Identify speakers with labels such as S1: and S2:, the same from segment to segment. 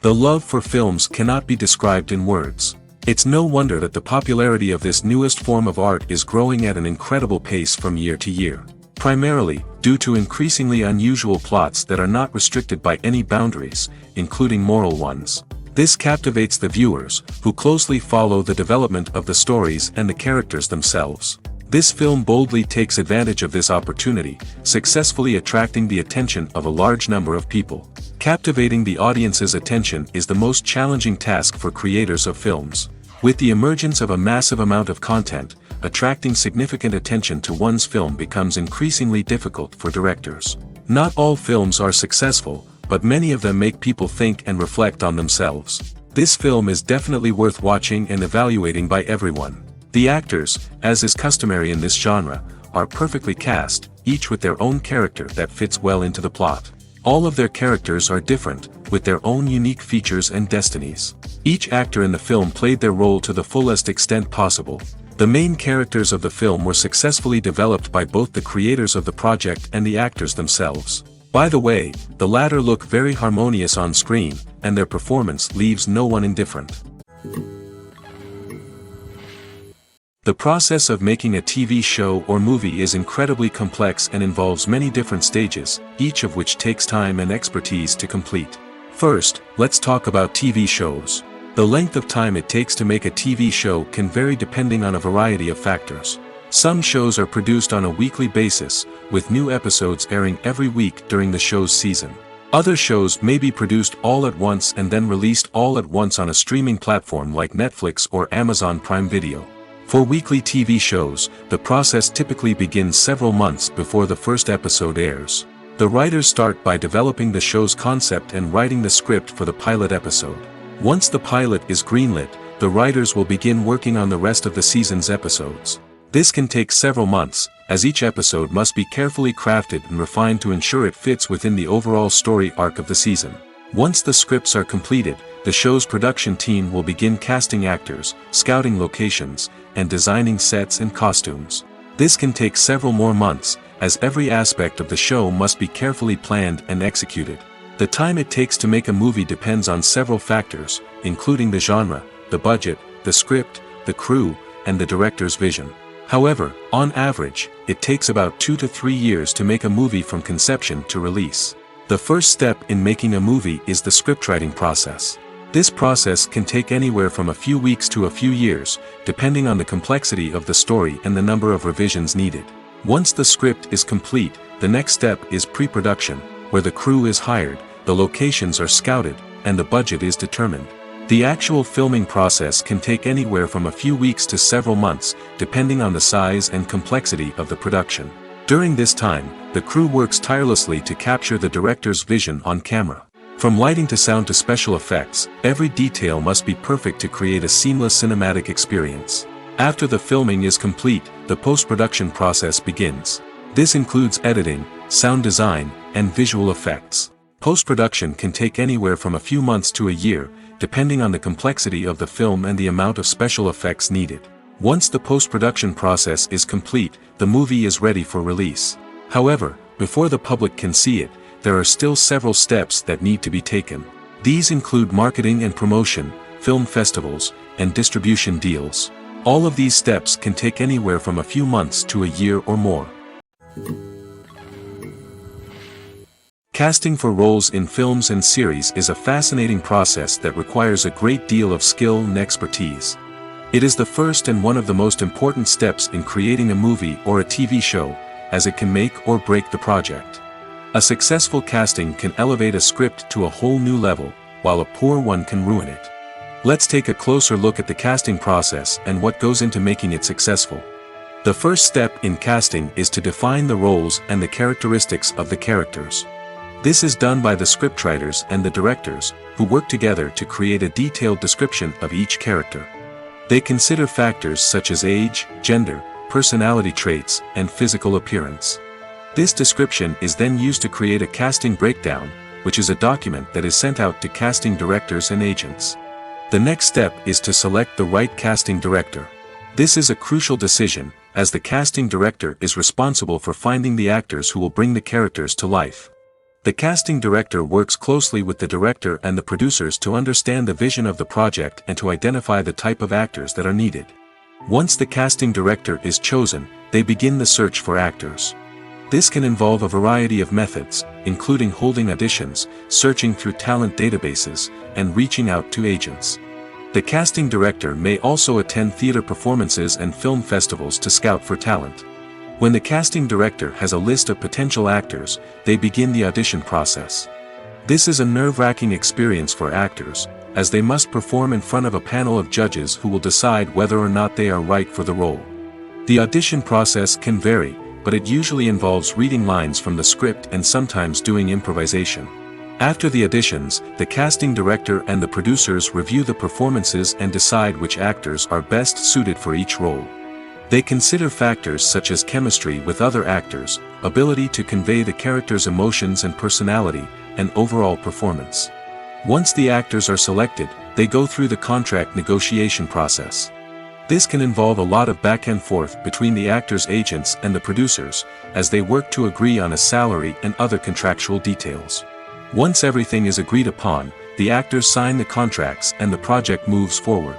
S1: The love for films cannot be described in words. It's no wonder that the popularity of this newest form of art is growing at an incredible pace from year to year. Primarily, due to increasingly unusual plots that are not restricted by any boundaries, including moral ones. This captivates the viewers, who closely follow the development of the stories and the characters themselves. This film boldly takes advantage of this opportunity, successfully attracting the attention of a large number of people. Captivating the audience's attention is the most challenging task for creators of films. With the emergence of a massive amount of content, attracting significant attention to one's film becomes increasingly difficult for directors. Not all films are successful, but many of them make people think and reflect on themselves. This film is definitely worth watching and evaluating by everyone. The actors, as is customary in this genre, are perfectly cast, each with their own character that fits well into the plot. All of their characters are different, with their own unique features and destinies. Each actor in the film played their role to the fullest extent possible. The main characters of the film were successfully developed by both the creators of the project and the actors themselves. By the way, the latter look very harmonious on screen, and their performance leaves no one indifferent. The process of making a TV show or movie is incredibly complex and involves many different stages, each of which takes time and expertise to complete. First, let's talk about TV shows. The length of time it takes to make a TV show can vary depending on a variety of factors. Some shows are produced on a weekly basis, with new episodes airing every week during the show's season. Other shows may be produced all at once and then released all at once on a streaming platform like Netflix or Amazon Prime Video. For weekly TV shows, the process typically begins several months before the first episode airs. The writers start by developing the show's concept and writing the script for the pilot episode. Once the pilot is greenlit, the writers will begin working on the rest of the season's episodes. This can take several months, as each episode must be carefully crafted and refined to ensure it fits within the overall story arc of the season. Once the scripts are completed, the show's production team will begin casting actors, scouting locations, and designing sets and costumes. This can take several more months, as every aspect of the show must be carefully planned and executed. The time it takes to make a movie depends on several factors, including the genre, the budget, the script, the crew, and the director's vision. However, on average, it takes about 2 to 3 years to make a movie from conception to release. The first step in making a movie is the scriptwriting process. This process can take anywhere from a few weeks to a few years, depending on the complexity of the story and the number of revisions needed. Once the script is complete, the next step is pre-production, where the crew is hired, the locations are scouted, and the budget is determined. The actual filming process can take anywhere from a few weeks to several months, depending on the size and complexity of the production. During this time, the crew works tirelessly to capture the director's vision on camera. From lighting to sound to special effects, every detail must be perfect to create a seamless cinematic experience. After the filming is complete, the post-production process begins. This includes editing, sound design, and visual effects. Post-production can take anywhere from a few months to a year, depending on the complexity of the film and the amount of special effects needed. Once the post-production process is complete, the movie is ready for release. However, before the public can see it, there are still several steps that need to be taken. These include marketing and promotion, film festivals, and distribution deals. All of these steps can take anywhere from a few months to a year or more. Casting for roles in films and series is a fascinating process that requires a great deal of skill and expertise. It is the first and one of the most important steps in creating a movie or a TV show, as it can make or break the project. A successful casting can elevate a script to a whole new level, while a poor one can ruin it. Let's take a closer look at the casting process and what goes into making it successful. The first step in casting is to define the roles and the characteristics of the characters. This is done by the scriptwriters and the directors, who work together to create a detailed description of each character. They consider factors such as age, gender, personality traits, and physical appearance. This description is then used to create a casting breakdown, which is a document that is sent out to casting directors and agents. The next step is to select the right casting director. This is a crucial decision, as the casting director is responsible for finding the actors who will bring the characters to life. The casting director works closely with the director and the producers to understand the vision of the project and to identify the type of actors that are needed. Once the casting director is chosen, they begin the search for actors. This can involve a variety of methods, including holding auditions, searching through talent databases, and reaching out to agents. The casting director may also attend theater performances and film festivals to scout for talent. When the casting director has a list of potential actors, they begin the audition process. This is a nerve-wracking experience for actors, as they must perform in front of a panel of judges who will decide whether or not they are right for the role. The audition process can vary, but it usually involves reading lines from the script and sometimes doing improvisation. After the auditions, the casting director and the producers review the performances and decide which actors are best suited for each role. They consider factors such as chemistry with other actors, ability to convey the character's emotions and personality, and overall performance. Once the actors are selected, they go through the contract negotiation process. This can involve a lot of back and forth between the actors' agents and the producers, as they work to agree on a salary and other contractual details. Once everything is agreed upon, the actors sign the contracts and the project moves forward.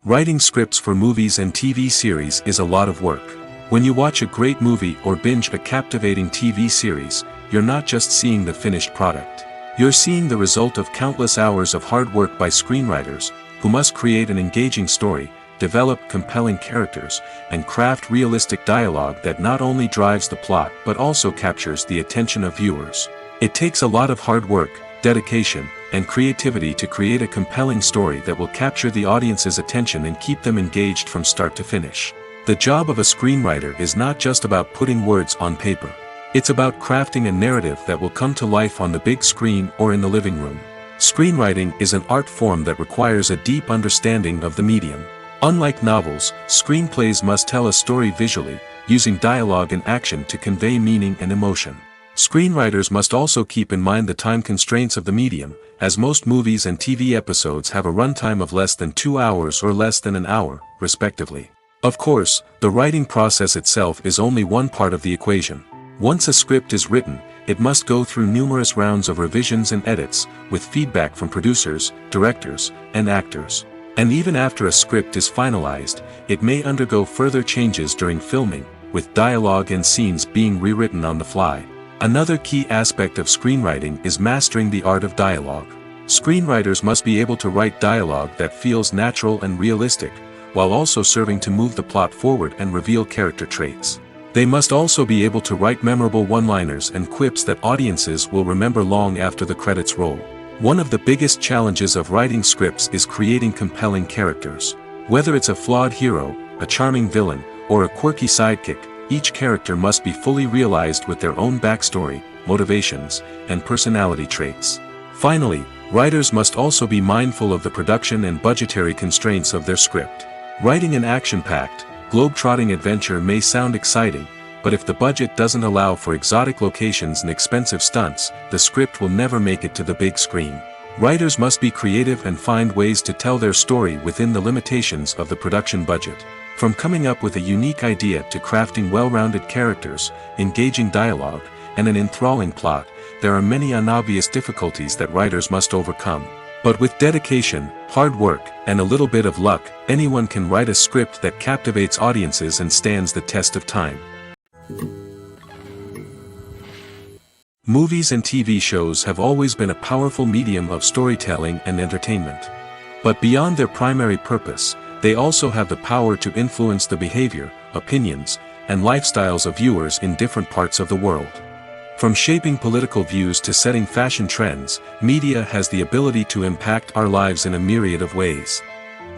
S1: Writing scripts for movies and TV series is a lot of work. When you watch a great movie or binge a captivating TV series, you're not just seeing the finished product. You're seeing the result of countless hours of hard work by screenwriters, who must create an engaging story, develop compelling characters, and craft realistic dialogue that not only drives the plot but also captures the attention of viewers. It takes a lot of hard work, dedication, and creativity to create a compelling story that will capture the audience's attention and keep them engaged from start to finish. The job of a screenwriter is not just about putting words on paper. It's about crafting a narrative that will come to life on the big screen or in the living room. Screenwriting is an art form that requires a deep understanding of the medium. Unlike novels, screenplays must tell a story visually, using dialogue and action to convey meaning and emotion. Screenwriters must also keep in mind the time constraints of the medium, as most movies and TV episodes have a runtime of less than 2 hours or less than an hour, respectively. Of course, the writing process itself is only one part of the equation. Once a script is written, it must go through numerous rounds of revisions and edits, with feedback from producers, directors, and actors. And even after a script is finalized, it may undergo further changes during filming, with dialogue and scenes being rewritten on the fly. Another key aspect of screenwriting is mastering the art of dialogue. Screenwriters must be able to write dialogue that feels natural and realistic, while also serving to move the plot forward and reveal character traits. They must also be able to write memorable one-liners and quips that audiences will remember long after the credits roll. One of the biggest challenges of writing scripts is creating compelling characters. Whether it's a flawed hero, a charming villain, or a quirky sidekick, each character must be fully realized with their own backstory, motivations, and personality traits. Finally, writers must also be mindful of the production and budgetary constraints of their script. Writing an action-packed, globe-trotting adventure may sound exciting, but if the budget doesn't allow for exotic locations and expensive stunts, the script will never make it to the big screen. Writers must be creative and find ways to tell their story within the limitations of the production budget. From coming up with a unique idea to crafting well-rounded characters, engaging dialogue, and an enthralling plot, there are many unobvious difficulties that writers must overcome. But with dedication, hard work, and a little bit of luck, anyone can write a script that captivates audiences and stands the test of time. Movies and TV shows have always been a powerful medium of storytelling and entertainment. But beyond their primary purpose, they also have the power to influence the behavior, opinions, and lifestyles of viewers in different parts of the world. From shaping political views to setting fashion trends, media has the ability to impact our lives in a myriad of ways.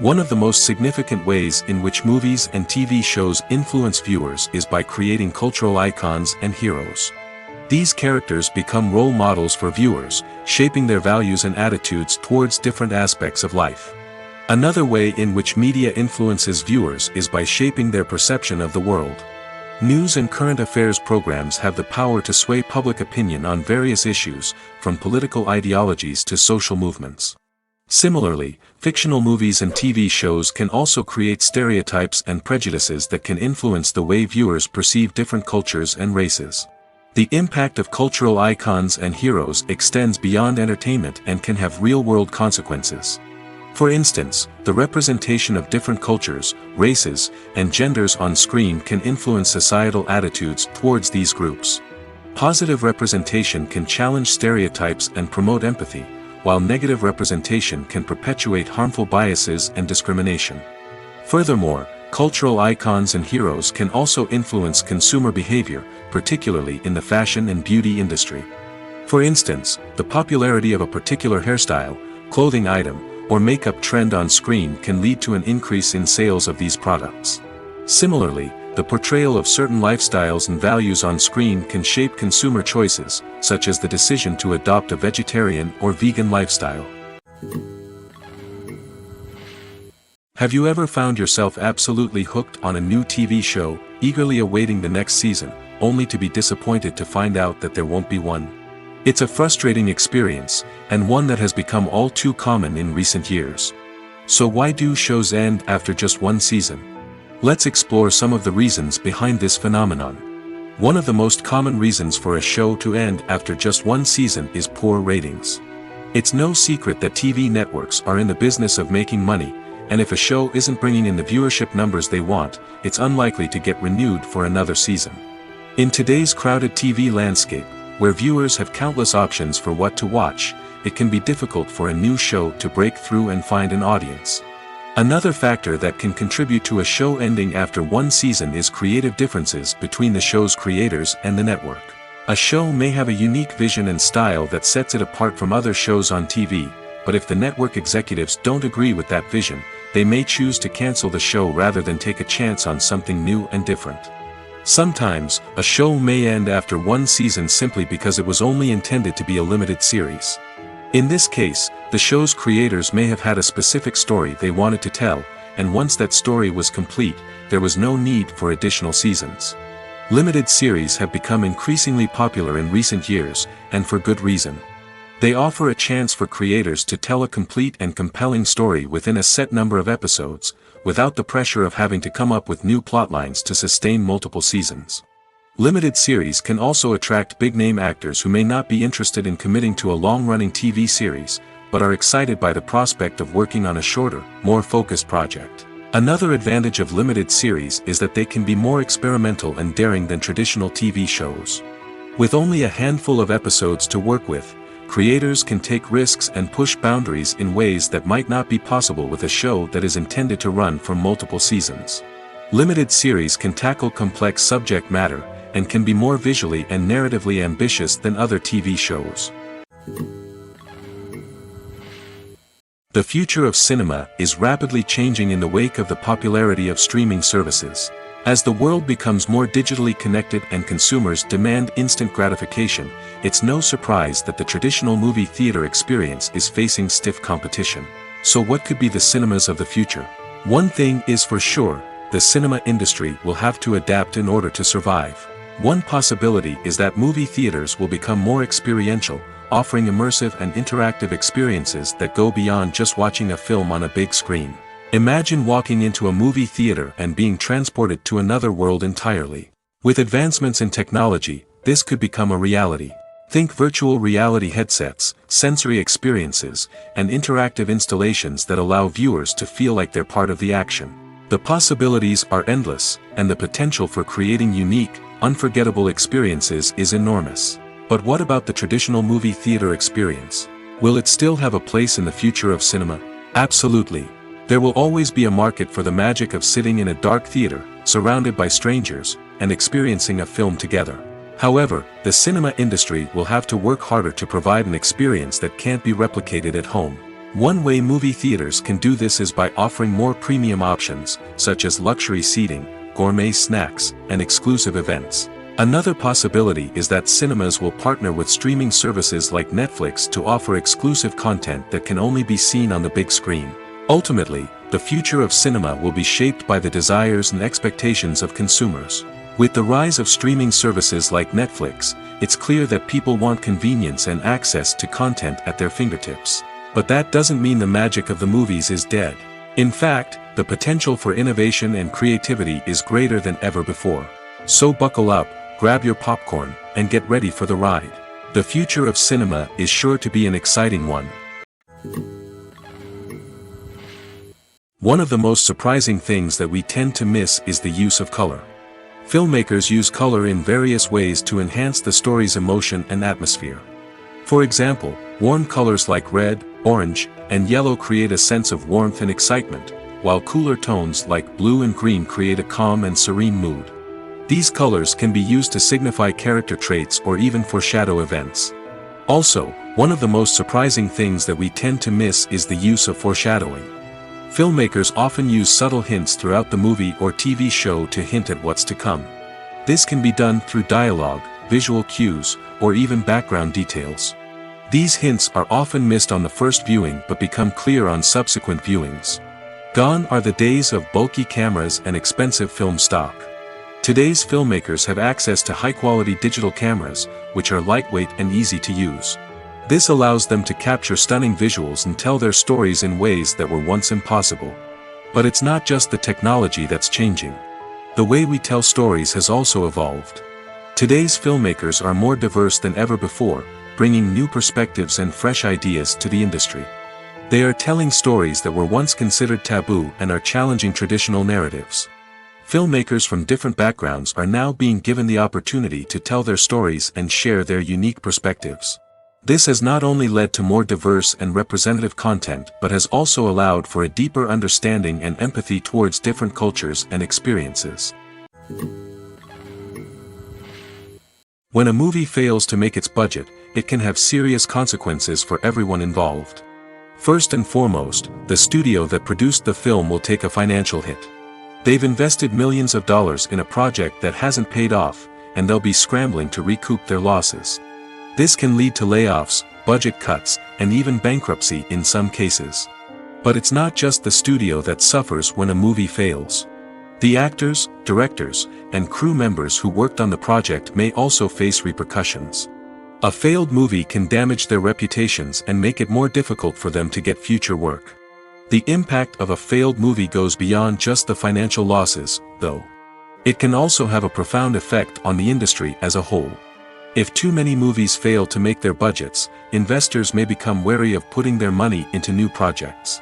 S1: One of the most significant ways in which movies and TV shows influence viewers is by creating cultural icons and heroes. These characters become role models for viewers, shaping their values and attitudes towards different aspects of life. Another way in which media influences viewers is by shaping their perception of the world. News and current affairs programs have the power to sway public opinion on various issues, from political ideologies to social movements. Similarly, fictional movies and TV shows can also create stereotypes and prejudices that can influence the way viewers perceive different cultures and races. The impact of cultural icons and heroes extends beyond entertainment and can have real-world consequences. For instance, the representation of different cultures, races, and genders on screen can influence societal attitudes towards these groups. Positive representation can challenge stereotypes and promote empathy, while negative representation can perpetuate harmful biases and discrimination. Furthermore, cultural icons and heroes can also influence consumer behavior, particularly in the fashion and beauty industry. For instance, the popularity of a particular hairstyle, clothing item, or makeup trend on screen can lead to an increase in sales of these products. Similarly, the portrayal of certain lifestyles and values on screen can shape consumer choices, such as the decision to adopt a vegetarian or vegan lifestyle. Have you ever found yourself absolutely hooked on a new TV show, eagerly awaiting the next season, only to be disappointed to find out that there won't be one? It's a frustrating experience, and one that has become all too common in recent years. So why do shows end after just one season? Let's explore some of the reasons behind this phenomenon. One of the most common reasons for a show to end after just one season is poor ratings. It's no secret that TV networks are in the business of making money, and if a show isn't bringing in the viewership numbers they want, it's unlikely to get renewed for another season. In today's crowded TV landscape, where viewers have countless options for what to watch, it can be difficult for a new show to break through and find an audience. Another factor that can contribute to a show ending after one season is creative differences between the show's creators and the network. A show may have a unique vision and style that sets it apart from other shows on TV, but if the network executives don't agree with that vision, they may choose to cancel the show rather than take a chance on something new and different. Sometimes, a show may end after one season simply because it was only intended to be a limited series. In this case, the show's creators may have had a specific story they wanted to tell, and once that story was complete, there was no need for additional seasons. Limited series have become increasingly popular in recent years, and for good reason. They offer a chance for creators to tell a complete and compelling story within a set number of episodes, without the pressure of having to come up with new plotlines to sustain multiple seasons. Limited series can also attract big-name actors who may not be interested in committing to a long-running TV series, but are excited by the prospect of working on a shorter, more focused project. Another advantage of limited series is that they can be more experimental and daring than traditional TV shows. With only a handful of episodes to work with, creators can take risks and push boundaries in ways that might not be possible with a show that is intended to run for multiple seasons. Limited series can tackle complex subject matter, and can be more visually and narratively ambitious than other TV shows. The future of cinema is rapidly changing in the wake of the popularity of streaming services. As the world becomes more digitally connected and consumers demand instant gratification, it's no surprise that the traditional movie theater experience is facing stiff competition. So what could be the cinemas of the future? One thing is for sure, the cinema industry will have to adapt in order to survive. One possibility is that movie theaters will become more experiential, offering immersive and interactive experiences that go beyond just watching a film on a big screen. Imagine walking into a movie theater and being transported to another world entirely. With advancements in technology, this could become a reality. Think virtual reality headsets, sensory experiences, and interactive installations that allow viewers to feel like they're part of the action. The possibilities are endless, and the potential for creating unique, unforgettable experiences is enormous. But what about the traditional movie theater experience? Will it still have a place in the future of cinema? Absolutely. There will always be a market for the magic of sitting in a dark theater, surrounded by strangers, and experiencing a film together. However, the cinema industry will have to work harder to provide an experience that can't be replicated at home. One way movie theaters can do this is by offering more premium options, such as luxury seating, gourmet snacks, and exclusive events. Another possibility is that cinemas will partner with streaming services like Netflix to offer exclusive content that can only be seen on the big screen. Ultimately, the future of cinema will be shaped by the desires and expectations of consumers. With the rise of streaming services like Netflix, it's clear that people want convenience and access to content at their fingertips. But that doesn't mean the magic of the movies is dead. In fact, the potential for innovation and creativity is greater than ever before. So buckle up, grab your popcorn, and get ready for the ride. The future of cinema is sure to be an exciting one. One of the most surprising things that we tend to miss is the use of color. Filmmakers use color in various ways to enhance the story's emotion and atmosphere. For example, warm colors like red, orange, and yellow create a sense of warmth and excitement, while cooler tones like blue and green create a calm and serene mood. These colors can be used to signify character traits or even foreshadow events. Also, one of the most surprising things that we tend to miss is the use of foreshadowing. Filmmakers often use subtle hints throughout the movie or TV show to hint at what's to come. This can be done through dialogue, visual cues, or even background details. These hints are often missed on the first viewing but become clear on subsequent viewings. Gone are the days of bulky cameras and expensive film stock. Today's filmmakers have access to high-quality digital cameras, which are lightweight and easy to use. This allows them to capture stunning visuals and tell their stories in ways that were once impossible. But it's not just the technology that's changing. The way we tell stories has also evolved. Today's filmmakers are more diverse than ever before, bringing new perspectives and fresh ideas to the industry. They are telling stories that were once considered taboo and are challenging traditional narratives. Filmmakers from different backgrounds are now being given the opportunity to tell their stories and share their unique perspectives. This has not only led to more diverse and representative content but has also allowed for a deeper understanding and empathy towards different cultures and experiences. When a movie fails to make its budget, it can have serious consequences for everyone involved. First and foremost, the studio that produced the film will take a financial hit. They've invested millions of dollars in a project that hasn't paid off, and they'll be scrambling to recoup their losses. This can lead to layoffs, budget cuts, and even bankruptcy in some cases. But it's not just the studio that suffers when a movie fails. The actors, directors, and crew members who worked on the project may also face repercussions. A failed movie can damage their reputations and make it more difficult for them to get future work. The impact of a failed movie goes beyond just the financial losses, though. It can also have a profound effect on the industry as a whole. If too many movies fail to make their budgets, investors may become wary of putting their money into new projects.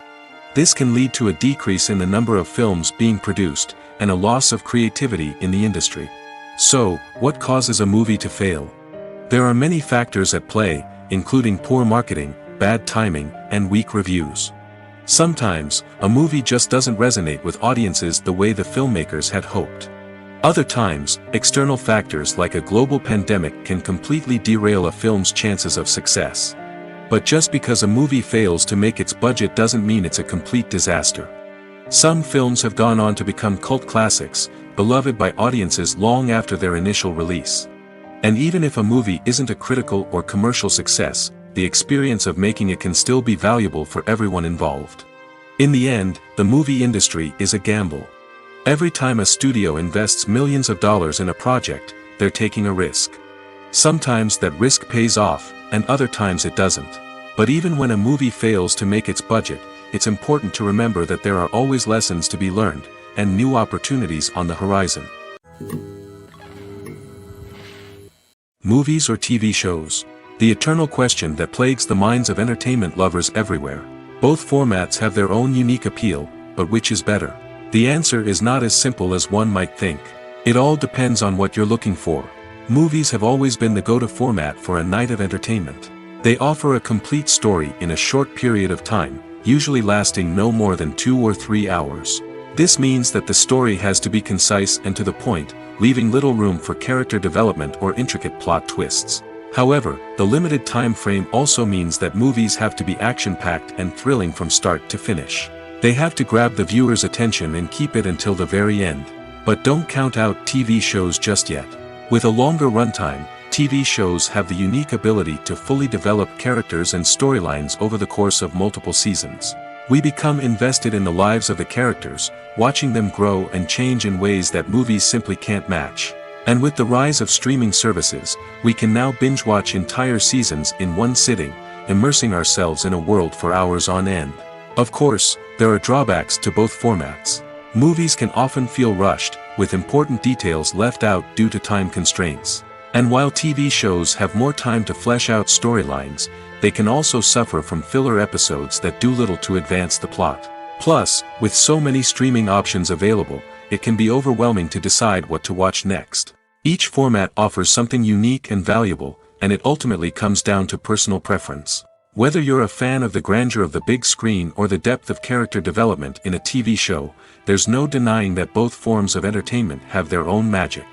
S1: This can lead to a decrease in the number of films being produced, and a loss of creativity in the industry. So, what causes a movie to fail? There are many factors at play, including poor marketing, bad timing, and weak reviews. Sometimes, a movie just doesn't resonate with audiences the way the filmmakers had hoped. Other times, external factors like a global pandemic can completely derail a film's chances of success. But just because a movie fails to make its budget doesn't mean it's a complete disaster. Some films have gone on to become cult classics, beloved by audiences long after their initial release. And even if a movie isn't a critical or commercial success, the experience of making it can still be valuable for everyone involved. In the end, the movie industry is a gamble. Every time a studio invests millions of dollars in a project, they're taking a risk. Sometimes that risk pays off, and other times it doesn't. But even when a movie fails to make its budget, it's important to remember that there are always lessons to be learned, and new opportunities on the horizon. Movies or TV shows? The eternal question that plagues the minds of entertainment lovers everywhere. Both formats have their own unique appeal, but which is better? The answer is not as simple as one might think. It all depends on what you're looking for. Movies have always been the go-to format for a night of entertainment. They offer a complete story in a short period of time, usually lasting no more than 2 or 3 hours. This means that the story has to be concise and to the point, leaving little room for character development or intricate plot twists. However, the limited time frame also means that movies have to be action-packed and thrilling from start to finish. They have to grab the viewer's attention and keep it until the very end. But don't count out TV shows just yet. With a longer runtime, TV shows have the unique ability to fully develop characters and storylines over the course of multiple seasons. We become invested in the lives of the characters, watching them grow and change in ways that movies simply can't match. And with the rise of streaming services, we can now binge-watch entire seasons in one sitting, immersing ourselves in a world for hours on end. Of course, there are drawbacks to both formats. Movies can often feel rushed, with important details left out due to time constraints. And while TV shows have more time to flesh out storylines, they can also suffer from filler episodes that do little to advance the plot. Plus, with so many streaming options available, it can be overwhelming to decide what to watch next. Each format offers something unique and valuable, and it ultimately comes down to personal preference. Whether you're a fan of the grandeur of the big screen or the depth of character development in a TV show, there's no denying that both forms of entertainment have their own magic.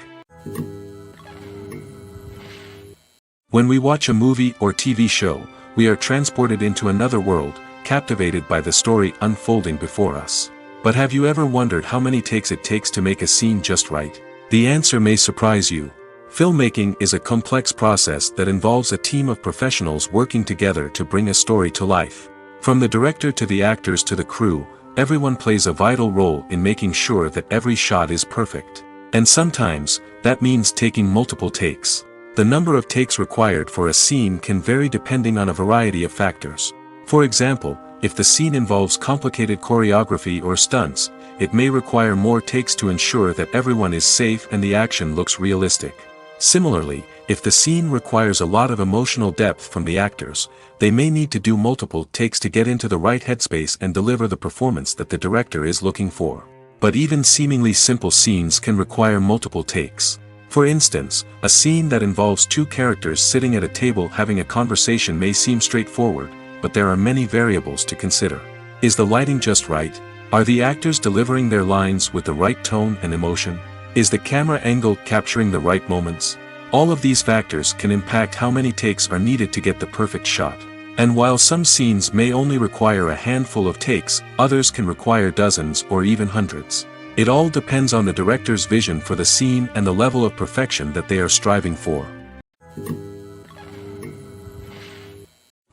S1: When we watch a movie or TV show, we are transported into another world, captivated by the story unfolding before us. But have you ever wondered how many takes it takes to make a scene just right? The answer may surprise you. Filmmaking is a complex process that involves a team of professionals working together to bring a story to life. From the director to the actors to the crew, everyone plays a vital role in making sure that every shot is perfect. And sometimes, that means taking multiple takes. The number of takes required for a scene can vary depending on a variety of factors. For example, if the scene involves complicated choreography or stunts, it may require more takes to ensure that everyone is safe and the action looks realistic. Similarly, if the scene requires a lot of emotional depth from the actors, they may need to do multiple takes to get into the right headspace and deliver the performance that the director is looking for. But even seemingly simple scenes can require multiple takes. For instance, a scene that involves two characters sitting at a table having a conversation may seem straightforward, but there are many variables to consider. Is the lighting just right? Are the actors delivering their lines with the right tone and emotion? Is the camera angle capturing the right moments? All of these factors can impact how many takes are needed to get the perfect shot. And while some scenes may only require a handful of takes, others can require dozens or even hundreds. It all depends on the director's vision for the scene and the level of perfection that they are striving for.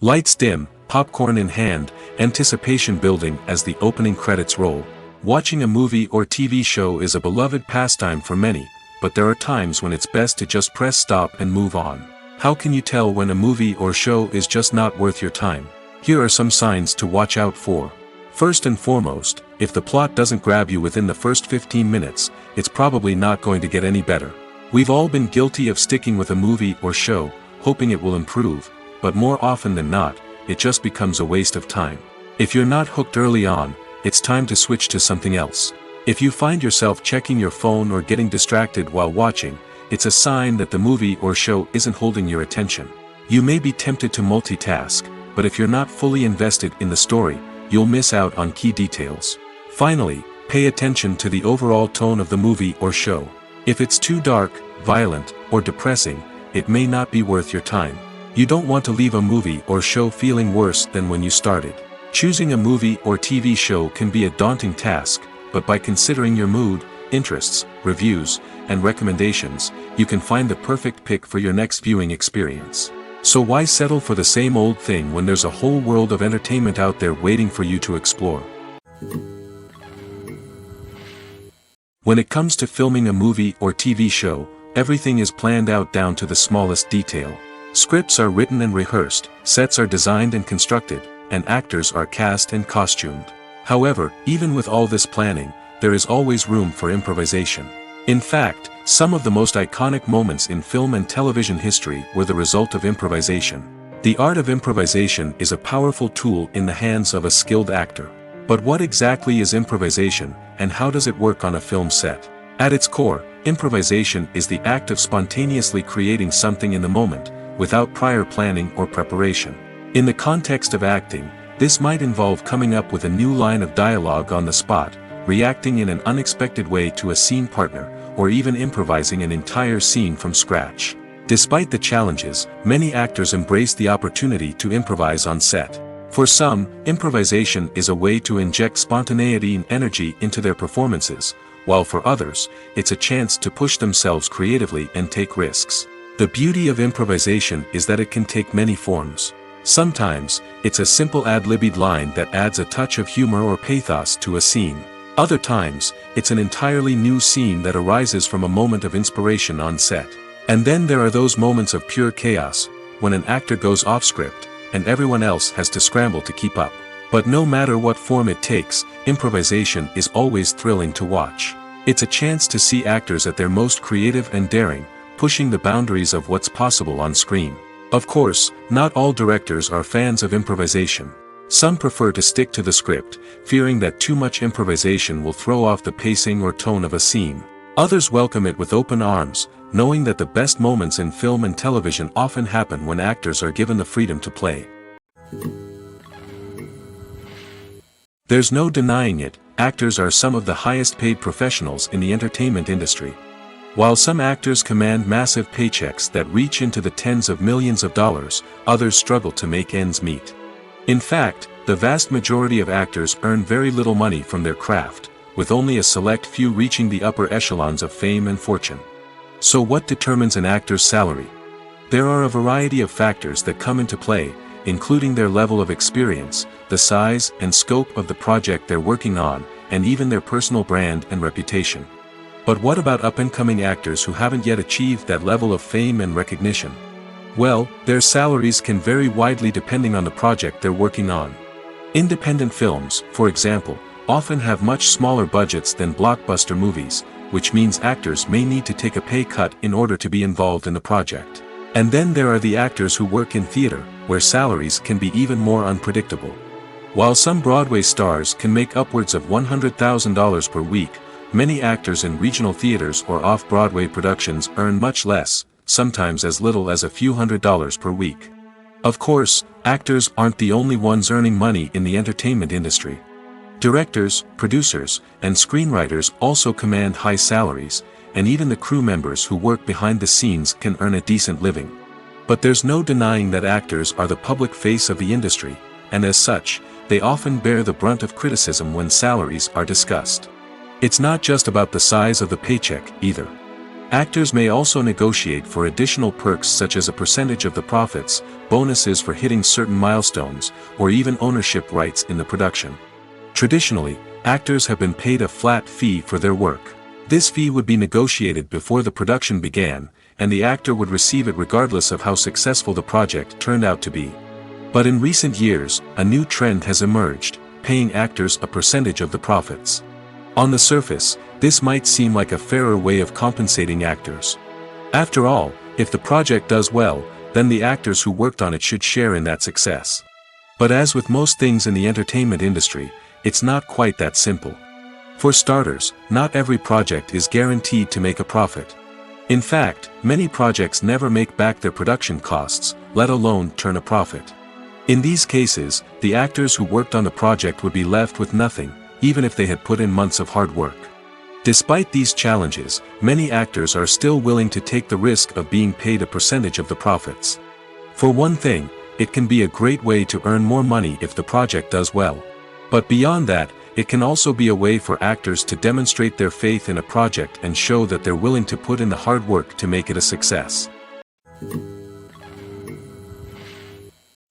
S1: Lights dim, popcorn in hand, anticipation building as the opening credits roll. Watching a movie or TV show is a beloved pastime for many, but there are times when it's best to just press stop and move on. How can you tell when a movie or show is just not worth your time? Here are some signs to watch out for. First and foremost, if the plot doesn't grab you within the first 15 minutes, it's probably not going to get any better. We've all been guilty of sticking with a movie or show, hoping it will improve, but more often than not, it just becomes a waste of time. If you're not hooked early on, it's time to switch to something else. If you find yourself checking your phone or getting distracted while watching, it's a sign that the movie or show isn't holding your attention. You may be tempted to multitask, but if you're not fully invested in the story, you'll miss out on key details. Finally, pay attention to the overall tone of the movie or show. If it's too dark, violent, or depressing, it may not be worth your time. You don't want to leave a movie or show feeling worse than when you started. Choosing a movie or TV show can be a daunting task, but by considering your mood, interests, reviews, and recommendations, you can find the perfect pick for your next viewing experience. So why settle for the same old thing when there's a whole world of entertainment out there waiting for you to explore? When it comes to filming a movie or TV show, everything is planned out down to the smallest detail. Scripts are written and rehearsed, sets are designed and constructed, and actors are cast and costumed. However, even with all this planning, there is always room for improvisation. In fact, some of the most iconic moments in film and television history were the result of improvisation. The art of improvisation is a powerful tool in the hands of a skilled actor. But what exactly is improvisation, and how does it work on a film set? At its core, improvisation is the act of spontaneously creating something in the moment, without prior planning or preparation. In the context of acting, this might involve coming up with a new line of dialogue on the spot, reacting in an unexpected way to a scene partner, or even improvising an entire scene from scratch. Despite the challenges, many actors embrace the opportunity to improvise on set. For some, improvisation is a way to inject spontaneity and energy into their performances, while for others, it's a chance to push themselves creatively and take risks. The beauty of improvisation is that it can take many forms. Sometimes, it's a simple ad-libbed line that adds a touch of humor or pathos to a scene. Other times, it's an entirely new scene that arises from a moment of inspiration on set. And then there are those moments of pure chaos, when an actor goes off script, and everyone else has to scramble to keep up. But no matter what form it takes, improvisation is always thrilling to watch. It's a chance to see actors at their most creative and daring, pushing the boundaries of what's possible on screen. Of course, not all directors are fans of improvisation. Some prefer to stick to the script, fearing that too much improvisation will throw off the pacing or tone of a scene. Others welcome it with open arms, knowing that the best moments in film and television often happen when actors are given the freedom to play. There's no denying it, actors are some of the highest paid professionals in the entertainment industry. While some actors command massive paychecks that reach into the tens of millions of dollars, others struggle to make ends meet. In fact, the vast majority of actors earn very little money from their craft, with only a select few reaching the upper echelons of fame and fortune. So what determines an actor's salary? There are a variety of factors that come into play, including their level of experience, the size and scope of the project they're working on, and even their personal brand and reputation. But what about up-and-coming actors who haven't yet achieved that level of fame and recognition? Well, their salaries can vary widely depending on the project they're working on. Independent films, for example, often have much smaller budgets than blockbuster movies, which means actors may need to take a pay cut in order to be involved in the project. And then there are the actors who work in theater, where salaries can be even more unpredictable. While some Broadway stars can make upwards of $100,000 per week, many actors in regional theaters or off-Broadway productions earn much less, sometimes as little as a few $100s per week. Of course, actors aren't the only ones earning money in the entertainment industry. Directors, producers, and screenwriters also command high salaries, and even the crew members who work behind the scenes can earn a decent living. But there's no denying that actors are the public face of the industry, and as such, they often bear the brunt of criticism when salaries are discussed. It's not just about the size of the paycheck, either. Actors may also negotiate for additional perks such as a percentage of the profits, bonuses for hitting certain milestones, or even ownership rights in the production. Traditionally, actors have been paid a flat fee for their work. This fee would be negotiated before the production began, and the actor would receive it regardless of how successful the project turned out to be. But in recent years, a new trend has emerged, paying actors a percentage of the profits. On the surface, this might seem like a fairer way of compensating actors. After all, if the project does well, then the actors who worked on it should share in that success. But as with most things in the entertainment industry, it's not quite that simple. For starters, not every project is guaranteed to make a profit. In fact, many projects never make back their production costs, let alone turn a profit. In these cases, the actors who worked on the project would be left with nothing, even if they had put in months of hard work. Despite these challenges, many actors are still willing to take the risk of being paid a percentage of the profits. For one thing, it can be a great way to earn more money if the project does well. But beyond that, it can also be a way for actors to demonstrate their faith in a project and show that they're willing to put in the hard work to make it a success.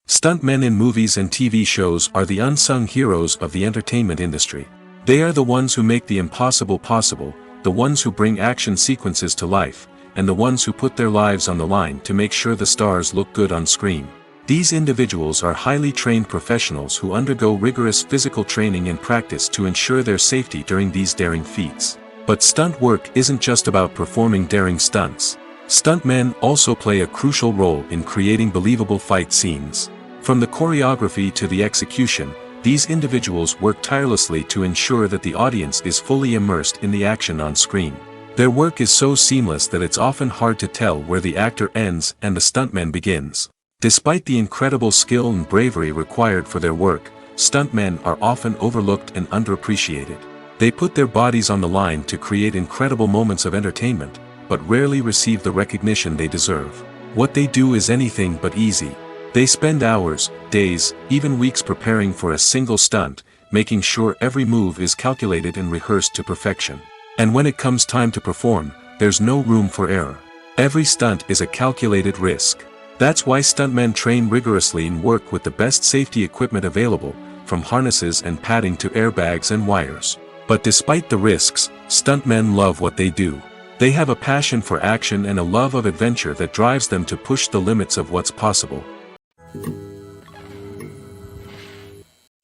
S1: Stuntmen in movies and TV shows are the unsung heroes of the entertainment industry. They are the ones who make the impossible possible, the ones who bring action sequences to life, and the ones who put their lives on the line to make sure the stars look good on screen. These individuals are highly trained professionals who undergo rigorous physical training and practice to ensure their safety during these daring feats. But stunt work isn't just about performing daring stunts. Stuntmen also play a crucial role in creating believable fight scenes. From the choreography to the execution, these individuals work tirelessly to ensure that the audience is fully immersed in the action on screen. Their work is so seamless that it's often hard to tell where the actor ends and the stuntman begins. Despite the incredible skill and bravery required for their work, stuntmen are often overlooked and underappreciated. They put their bodies on the line to create incredible moments of entertainment, but rarely receive the recognition they deserve. What they do is anything but easy. They spend hours, days, even weeks preparing for a single stunt, making sure every move is calculated and rehearsed to perfection. And when it comes time to perform, there's no room for error. Every stunt is a calculated risk. That's why stuntmen train rigorously and work with the best safety equipment available, from harnesses and padding to airbags and wires. But despite the risks, stuntmen love what they do. They have a passion for action and a love of adventure that drives them to push the limits of what's possible.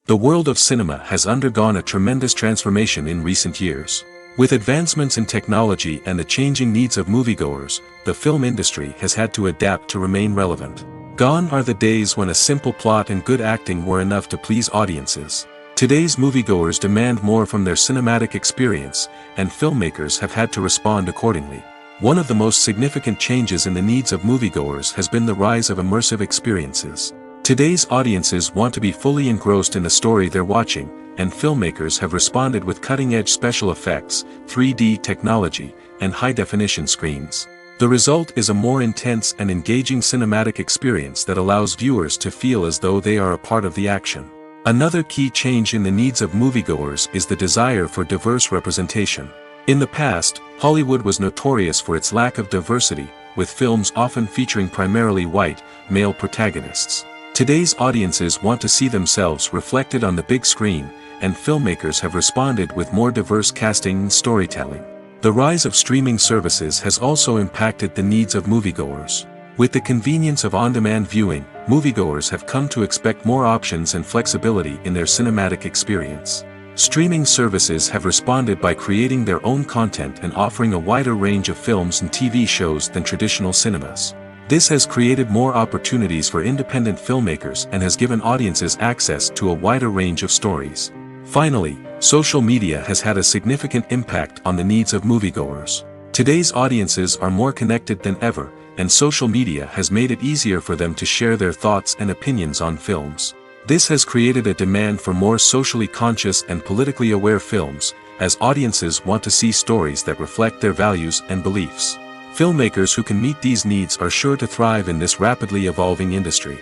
S1: The world of cinema has undergone a tremendous transformation in recent years. With advancements in technology and the changing needs of moviegoers, the film industry has had to adapt to remain relevant. Gone are the days when a simple plot and good acting were enough to please audiences. Today's moviegoers demand more from their cinematic experience, and filmmakers have had to respond accordingly. One of the most significant changes in the needs of moviegoers has been the rise of immersive experiences. Today's audiences want to be fully engrossed in the story they're watching, and filmmakers have responded with cutting-edge special effects, 3D technology, and high-definition screens. The result is a more intense and engaging cinematic experience that allows viewers to feel as though they are a part of the action. Another key change in the needs of moviegoers is the desire for diverse representation. In the past, Hollywood was notorious for its lack of diversity, with films often featuring primarily white, male protagonists. Today's audiences want to see themselves reflected on the big screen, and filmmakers have responded with more diverse casting and storytelling. The rise of streaming services has also impacted the needs of moviegoers. With the convenience of on-demand viewing, moviegoers have come to expect more options and flexibility in their cinematic experience. Streaming services have responded by creating their own content and offering a wider range of films and TV shows than traditional cinemas. This has created more opportunities for independent filmmakers and has given audiences access to a wider range of stories. Finally, social media has had a significant impact on the needs of moviegoers. Today's audiences are more connected than ever, and social media has made it easier for them to share their thoughts and opinions on films. This has created a demand for more socially conscious and politically aware films, as audiences want to see stories that reflect their values and beliefs. Filmmakers who can meet these needs are sure to thrive in this rapidly evolving industry.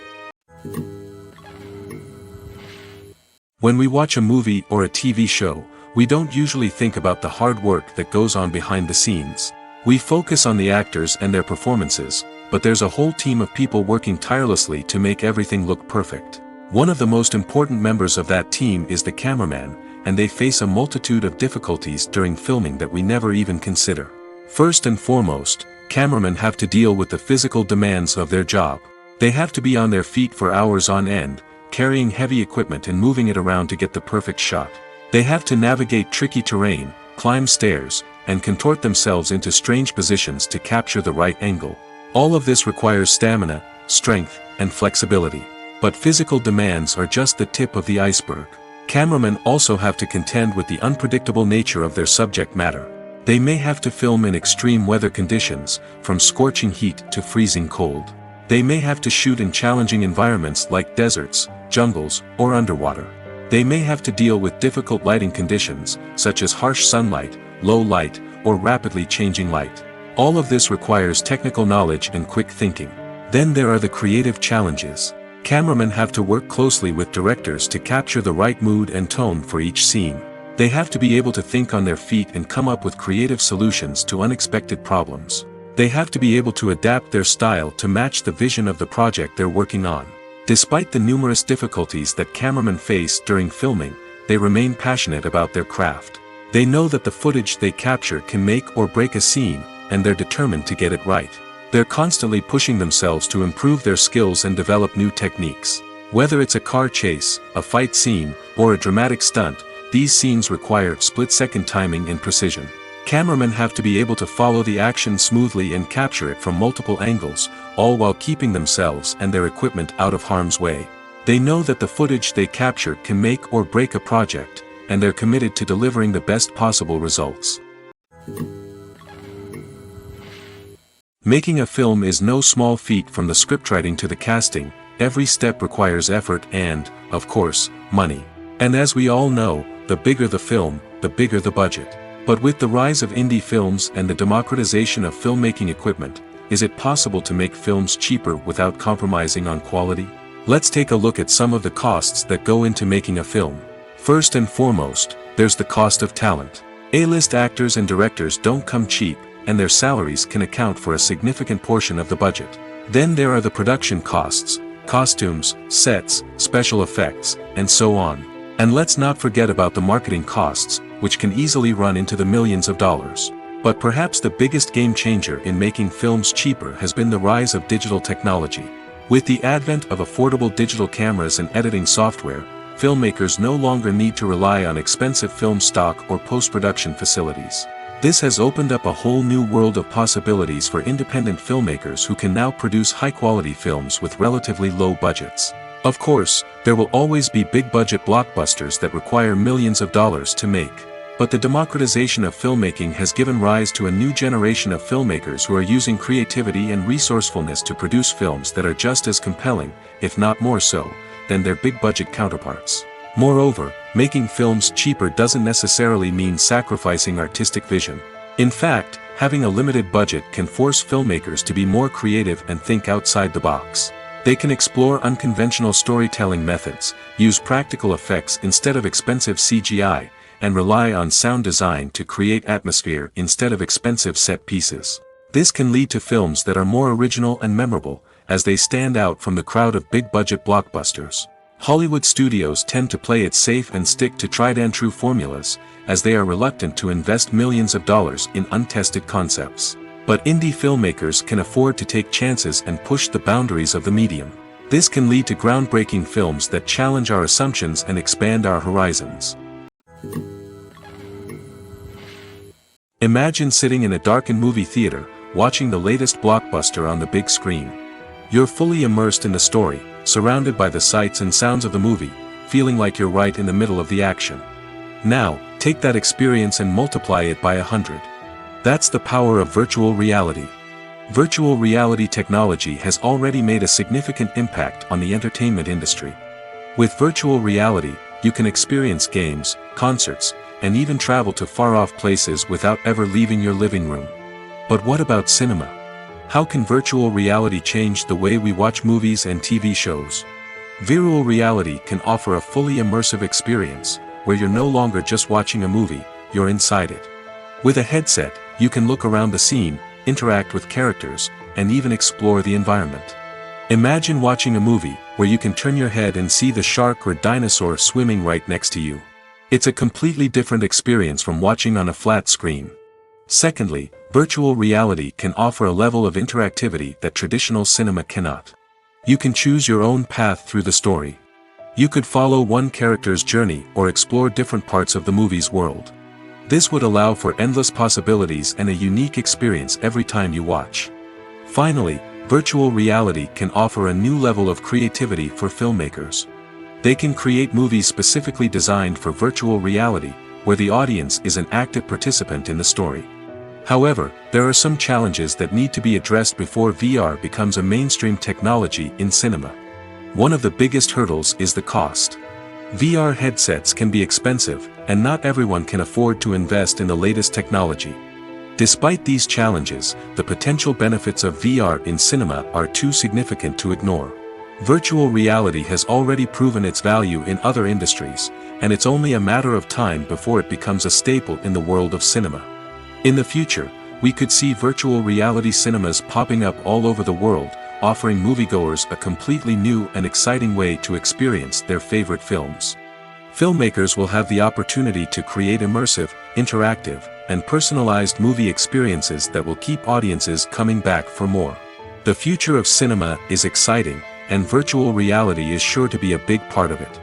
S1: When we watch a movie or a TV show, we don't usually think about the hard work that goes on behind the scenes. We focus on the actors and their performances, but there's a whole team of people working tirelessly to make everything look perfect. One of the most important members of that team is the cameraman, and they face a multitude of difficulties during filming that we never even consider. First and foremost, cameramen have to deal with the physical demands of their job. They have to be on their feet for hours on end, carrying heavy equipment and moving it around to get the perfect shot. They have to navigate tricky terrain, climb stairs, and contort themselves into strange positions to capture the right angle. All of this requires stamina, strength, and flexibility. But physical demands are just the tip of the iceberg. Cameramen also have to contend with the unpredictable nature of their subject matter. They may have to film in extreme weather conditions, from scorching heat to freezing cold. They may have to shoot in challenging environments like deserts, jungles, or underwater. They may have to deal with difficult lighting conditions, such as harsh sunlight, low light, or rapidly changing light. All of this requires technical knowledge and quick thinking. Then there are the creative challenges. Cameramen have to work closely with directors to capture the right mood and tone for each scene. They have to be able to think on their feet and come up with creative solutions to unexpected problems. They have to be able to adapt their style to match the vision of the project they're working on. Despite the numerous difficulties that cameramen face during filming, they remain passionate about their craft. They know that the footage they capture can make or break a scene, and they're determined to get it right. They're constantly pushing themselves to improve their skills and develop new techniques. Whether it's a car chase, a fight scene, or a dramatic stunt, these scenes require split-second timing and precision. Cameramen have to be able to follow the action smoothly and capture it from multiple angles, all while keeping themselves and their equipment out of harm's way. They know that the footage they capture can make or break a project, and they're committed to delivering the best possible results. Making a film is no small feat. From the scriptwriting to the casting, every step requires effort and, of course, money. And as we all know, the bigger the film, the bigger the budget. But with the rise of indie films and the democratization of filmmaking equipment, is it possible to make films cheaper without compromising on quality? Let's take a look at some of the costs that go into making a film. First and foremost, there's the cost of talent. A-list actors and directors don't come cheap, and their salaries can account for a significant portion of the budget. Then there are the production costs, costumes, sets, special effects, and so on. And let's not forget about the marketing costs, which can easily run into the millions of dollars. But perhaps the biggest game changer in making films cheaper has been the rise of digital technology. With the advent of affordable digital cameras and editing software, filmmakers no longer need to rely on expensive film stock or post-production facilities. This has opened up a whole new world of possibilities for independent filmmakers who can now produce high-quality films with relatively low budgets. Of course, there will always be big-budget blockbusters that require millions of dollars to make. But the democratization of filmmaking has given rise to a new generation of filmmakers who are using creativity and resourcefulness to produce films that are just as compelling, if not more so, than their big-budget counterparts. Moreover, making films cheaper doesn't necessarily mean sacrificing artistic vision. In fact, having a limited budget can force filmmakers to be more creative and think outside the box. They can explore unconventional storytelling methods, use practical effects instead of expensive CGI, and rely on sound design to create atmosphere instead of expensive set pieces. This can lead to films that are more original and memorable, as they stand out from the crowd of big-budget blockbusters. Hollywood studios tend to play it safe and stick to tried-and-true formulas, as they are reluctant to invest millions of dollars in untested concepts. But indie filmmakers can afford to take chances and push the boundaries of the medium. This can lead to groundbreaking films that challenge our assumptions and expand our horizons. Imagine sitting in a darkened movie theater, watching the latest blockbuster on the big screen. You're fully immersed in the story, surrounded by the sights and sounds of the movie, feeling like you're right in the middle of the action. Now, take that experience and multiply it by 100. That's the power of virtual reality. Virtual reality technology has already made a significant impact on the entertainment industry. With virtual reality, you can experience games, concerts, and even travel to far-off places without ever leaving your living room. But what about cinema? How can virtual reality change the way we watch movies and TV shows? Virtual reality can offer a fully immersive experience, where you're no longer just watching a movie, you're inside it. With a headset, you can look around the scene, interact with characters, and even explore the environment. Imagine watching a movie, where you can turn your head and see the shark or dinosaur swimming right next to you. It's a completely different experience from watching on a flat screen. Secondly, virtual reality can offer a level of interactivity that traditional cinema cannot. You can choose your own path through the story. You could follow one character's journey or explore different parts of the movie's world. This would allow for endless possibilities and a unique experience every time you watch. Finally, virtual reality can offer a new level of creativity for filmmakers. They can create movies specifically designed for virtual reality, where the audience is an active participant in the story. However, there are some challenges that need to be addressed before VR becomes a mainstream technology in cinema. One of the biggest hurdles is the cost. VR headsets can be expensive, and not everyone can afford to invest in the latest technology. Despite these challenges, the potential benefits of VR in cinema are too significant to ignore. Virtual reality has already proven its value in other industries, and it's only a matter of time before it becomes a staple in the world of cinema. In the future, we could see virtual reality cinemas popping up all over the world, offering moviegoers a completely new and exciting way to experience their favorite films. Filmmakers will have the opportunity to create immersive, interactive, and personalized movie experiences that will keep audiences coming back for more. The future of cinema is exciting, and virtual reality is sure to be a big part of it.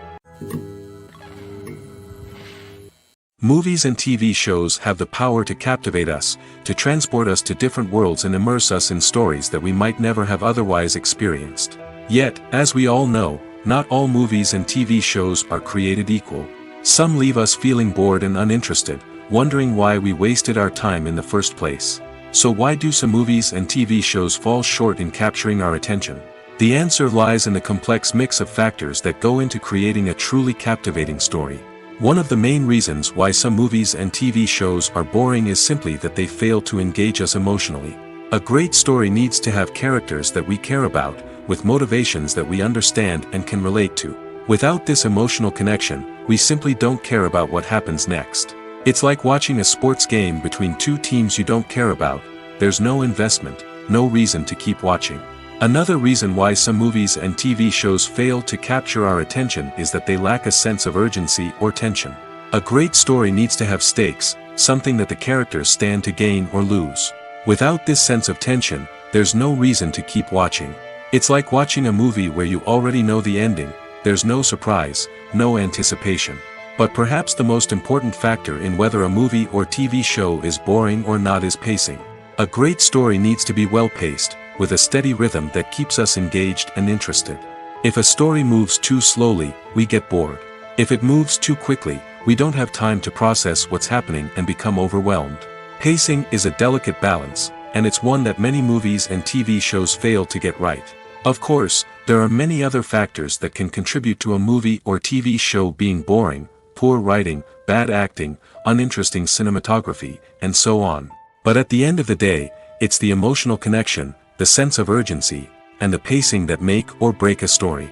S1: Movies and TV shows have the power to captivate us, to transport us to different worlds and immerse us in stories that we might never have otherwise experienced. Yet, as we all know, not all movies and TV shows are created equal. Some leave us feeling bored and uninterested, wondering why we wasted our time in the first place. So why do some movies and TV shows fall short in capturing our attention? The answer lies in the complex mix of factors that go into creating a truly captivating story. One of the main reasons why some movies and TV shows are boring is simply that they fail to engage us emotionally. A great story needs to have characters that we care about, with motivations that we understand and can relate to. Without this emotional connection, we simply don't care about what happens next. It's like watching a sports game between two teams you don't care about. There's no investment, no reason to keep watching. Another reason why some movies and TV shows fail to capture our attention is that they lack a sense of urgency or tension. A great story needs to have stakes, something that the characters stand to gain or lose. Without this sense of tension, there's no reason to keep watching. It's like watching a movie where you already know the ending, there's no surprise, no anticipation. But perhaps the most important factor in whether a movie or TV show is boring or not is pacing. A great story needs to be well-paced, with a steady rhythm that keeps us engaged and interested. If a story moves too slowly, we get bored. If it moves too quickly, we don't have time to process what's happening and become overwhelmed. Pacing is a delicate balance, and it's one that many movies and TV shows fail to get right. Of course, there are many other factors that can contribute to a movie or TV show being boring: poor writing, bad acting, uninteresting cinematography, and so on. But at the end of the day, it's the emotional connection, the sense of urgency, and the pacing that make or break a story.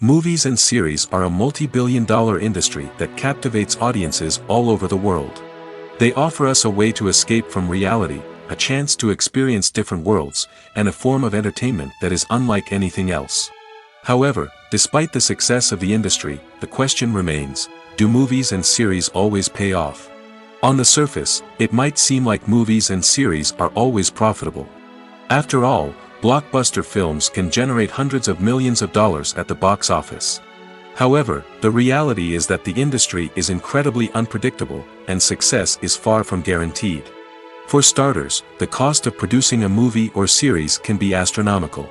S1: Movies and series are a multi-billion-dollar industry that captivates audiences all over the world. They offer us a way to escape from reality, a chance to experience different worlds, and a form of entertainment that is unlike anything else. However, despite the success of the industry, the question remains: do movies and series always pay off? On the surface, it might seem like movies and series are always profitable. After all, blockbuster films can generate hundreds of millions of dollars at the box office. However, the reality is that the industry is incredibly unpredictable, and success is far from guaranteed. For starters, the cost of producing a movie or series can be astronomical.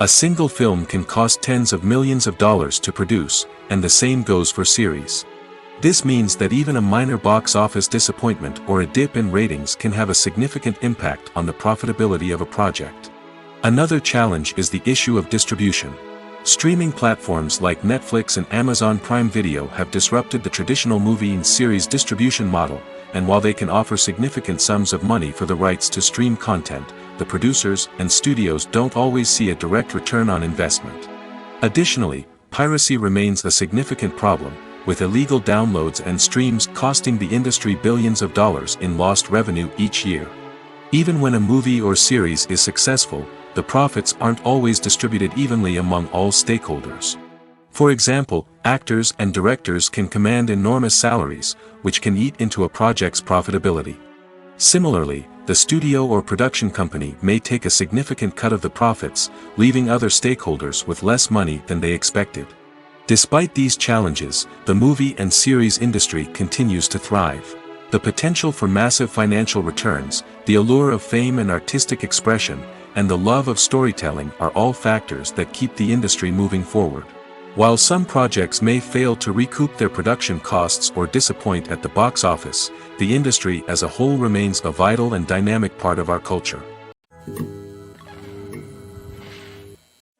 S1: A single film can cost tens of millions of dollars to produce, and the same goes for series. This means that even a minor box office disappointment or a dip in ratings can have a significant impact on the profitability of a project. Another challenge is the issue of distribution. Streaming platforms like Netflix and Amazon Prime Video have disrupted the traditional movie and series distribution model, and while they can offer significant sums of money for the rights to stream content, the producers and studios don't always see a direct return on investment. Additionally, piracy remains a significant problem, with illegal downloads and streams costing the industry billions of dollars in lost revenue each year. Even when a movie or series is successful, the profits aren't always distributed evenly among all stakeholders. For example, actors and directors can command enormous salaries, which can eat into a project's profitability. Similarly, the studio or production company may take a significant cut of the profits, leaving other stakeholders with less money than they expected. Despite these challenges, the movie and series industry continues to thrive. The potential for massive financial returns, the allure of fame and artistic expression, and the love of storytelling are all factors that keep the industry moving forward. While some projects may fail to recoup their production costs or disappoint at the box office, the industry as a whole remains a vital and dynamic part of our culture.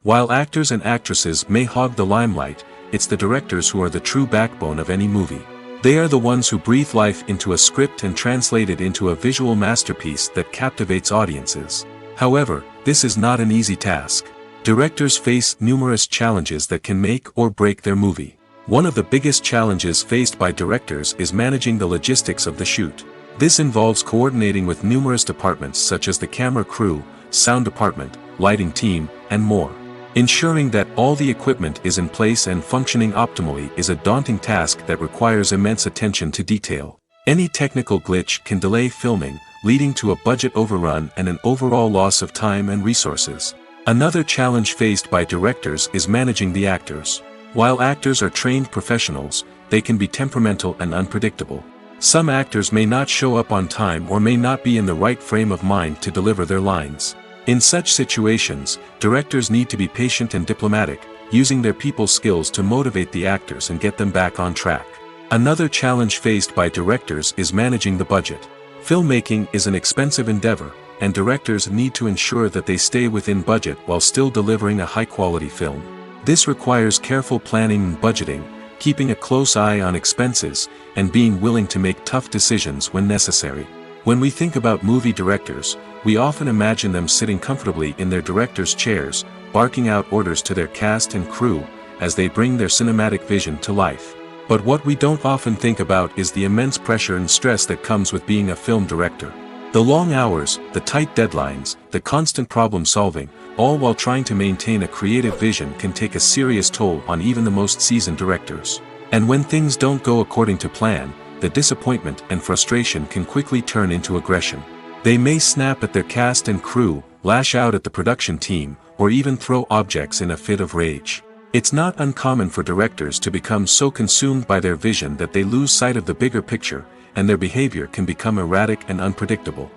S1: While actors and actresses may hog the limelight, it's the directors who are the true backbone of any movie. They are the ones who breathe life into a script and translate it into a visual masterpiece that captivates audiences. However, this is not an easy task. Directors face numerous challenges that can make or break their movie. One of the biggest challenges faced by directors is managing the logistics of the shoot. This involves coordinating with numerous departments such as the camera crew, sound department, lighting team, and more. Ensuring that all the equipment is in place and functioning optimally is a daunting task that requires immense attention to detail. Any technical glitch can delay filming, leading to a budget overrun and an overall loss of time and resources. Another challenge faced by directors is managing the actors. While actors are trained professionals, they can be temperamental and unpredictable. Some actors may not show up on time or may not be in the right frame of mind to deliver their lines. In such situations, directors need to be patient and diplomatic, using their people skills to motivate the actors and get them back on track. Another challenge faced by directors is managing the budget. Filmmaking is an expensive endeavor, and directors need to ensure that they stay within budget while still delivering a high-quality film. This requires careful planning and budgeting, keeping a close eye on expenses, and being willing to make tough decisions when necessary. When we think about movie directors, we often imagine them sitting comfortably in their director's chairs, barking out orders to their cast and crew, as they bring their cinematic vision to life. But what we don't often think about is the immense pressure and stress that comes with being a film director. The long hours, the tight deadlines, the constant problem solving, all while trying to maintain a creative vision can take a serious toll on even the most seasoned directors. And when things don't go according to plan, the disappointment and frustration can quickly turn into aggression. They may snap at their cast and crew, lash out at the production team, or even throw objects in a fit of rage. It's not uncommon for directors to become so consumed by their vision that they lose sight of the bigger picture, and their behavior can become erratic and unpredictable.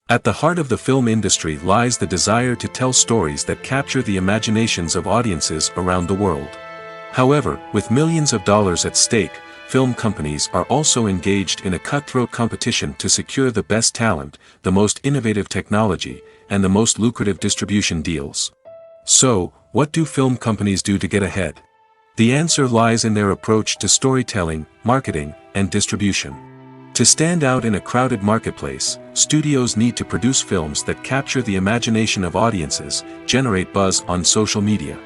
S1: At the heart of the film industry lies the desire to tell stories that capture the imaginations of audiences around the world. However, with millions of dollars at stake, film companies are also engaged in a cutthroat competition to secure the best talent, the most innovative technology, and the most lucrative distribution deals. So, what do film companies do to get ahead? The answer lies in their approach to storytelling, marketing, and distribution. To stand out in a crowded marketplace, studios need to produce films that capture the imagination of audiences, generate buzz on social media.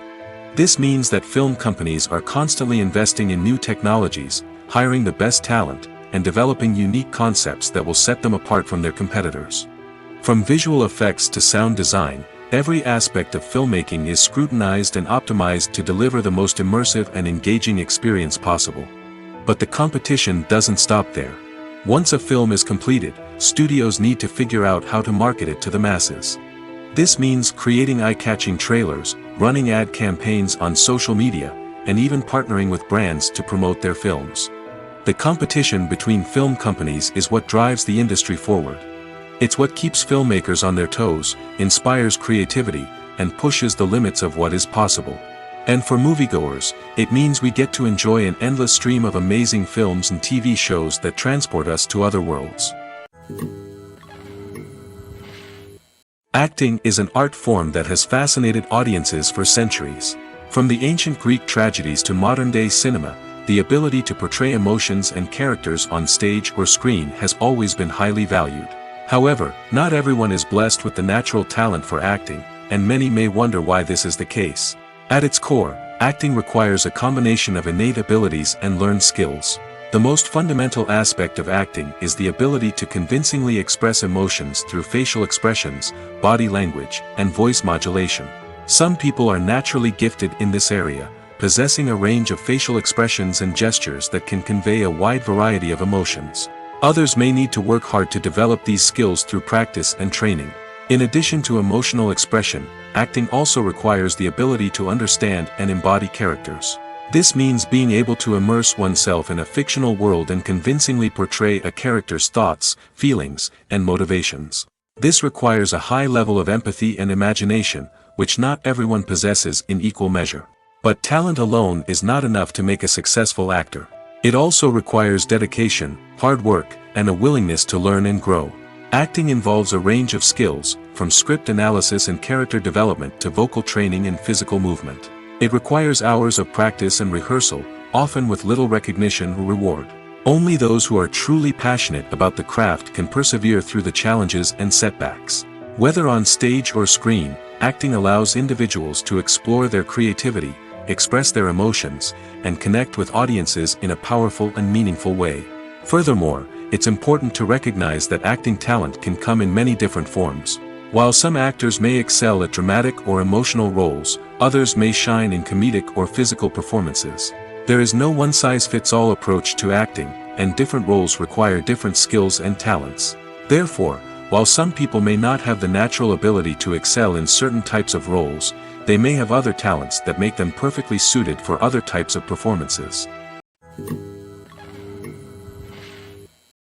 S1: This means that film companies are constantly investing in new technologies, hiring the best talent, and developing unique concepts that will set them apart from their competitors. From visual effects to sound design, every aspect of filmmaking is scrutinized and optimized to deliver the most immersive and engaging experience possible. But the competition doesn't stop there. Once a film is completed, studios need to figure out how to market it to the masses. This means creating eye-catching trailers, running ad campaigns on social media, and even partnering with brands to promote their films. The competition between film companies is what drives the industry forward. It's what keeps filmmakers on their toes, inspires creativity, and pushes the limits of what is possible. And for moviegoers, it means we get to enjoy an endless stream of amazing films and TV shows that transport us to other worlds. Acting is an art form that has fascinated audiences for centuries. From the ancient Greek tragedies to modern-day cinema, the ability to portray emotions and characters on stage or screen has always been highly valued. However, not everyone is blessed with the natural talent for acting, and many may wonder why this is the case. At its core, acting requires a combination of innate abilities and learned skills. The most fundamental aspect of acting is the ability to convincingly express emotions through facial expressions, body language, and voice modulation. Some people are naturally gifted in this area, possessing a range of facial expressions and gestures that can convey a wide variety of emotions. Others may need to work hard to develop these skills through practice and training. In addition to emotional expression, acting also requires the ability to understand and embody characters. This means being able to immerse oneself in a fictional world and convincingly portray a character's thoughts, feelings, and motivations. This requires a high level of empathy and imagination, which not everyone possesses in equal measure. But talent alone is not enough to make a successful actor. It also requires dedication, hard work, and a willingness to learn and grow. Acting involves a range of skills, from script analysis and character development to vocal training and physical movement. It requires hours of practice and rehearsal, often with little recognition or reward. Only those who are truly passionate about the craft can persevere through the challenges and setbacks. Whether on stage or screen, acting allows individuals to explore their creativity, express their emotions, and connect with audiences in a powerful and meaningful way. Furthermore, it's important to recognize that acting talent can come in many different forms. While some actors may excel at dramatic or emotional roles, others may shine in comedic or physical performances. There is no one-size-fits-all approach to acting, and different roles require different skills and talents. Therefore, while some people may not have the natural ability to excel in certain types of roles, they may have other talents that make them perfectly suited for other types of performances.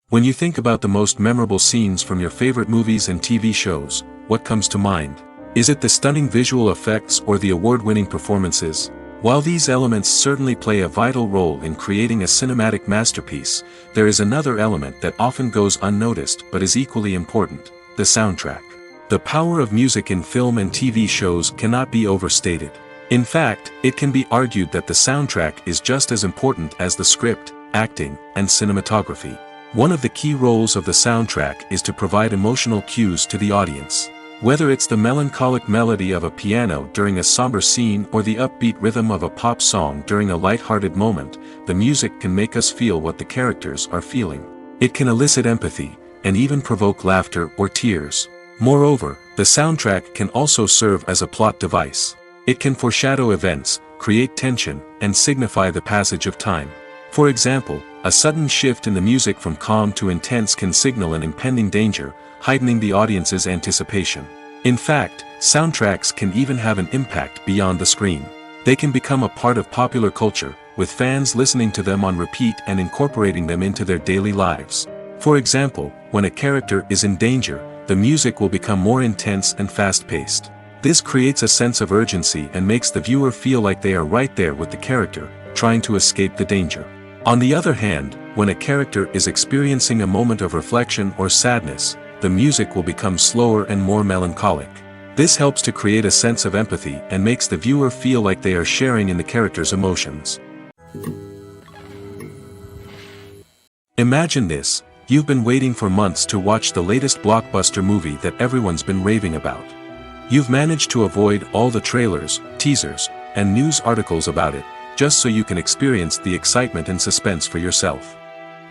S1: When you think about the most memorable scenes from your favorite movies and TV shows, what comes to mind? Is it the stunning visual effects or the award-winning performances? While these elements certainly play a vital role in creating a cinematic masterpiece, there is another element that often goes unnoticed but is equally important: the soundtrack. The power of music in film and TV shows cannot be overstated. In fact, it can be argued that the soundtrack is just as important as the script, acting, and cinematography. One of the key roles of the soundtrack is to provide emotional cues to the audience. Whether it's the melancholic melody of a piano during a somber scene or the upbeat rhythm of a pop song during a light-hearted moment, the music can make us feel what the characters are feeling. It can elicit empathy, and even provoke laughter or tears. Moreover, the soundtrack can also serve as a plot device. It can foreshadow events, create tension, and signify the passage of time. For example, a sudden shift in the music from calm to intense can signal an impending danger, heightening the audience's anticipation. In fact, soundtracks can even have an impact beyond the screen. They can become a part of popular culture, with fans listening to them on repeat and incorporating them into their daily lives. For example, when a character is in danger, the music will become more intense and fast-paced. This creates a sense of urgency and makes the viewer feel like they are right there with the character, trying to escape the danger. On the other hand, when a character is experiencing a moment of reflection or sadness, the music will become slower and more melancholic. This helps to create a sense of empathy and makes the viewer feel like they are sharing in the character's emotions. Imagine this: you've been waiting for months to watch the latest blockbuster movie that everyone's been raving about. You've managed to avoid all the trailers, teasers, and news articles about it, just so you can experience the excitement and suspense for yourself.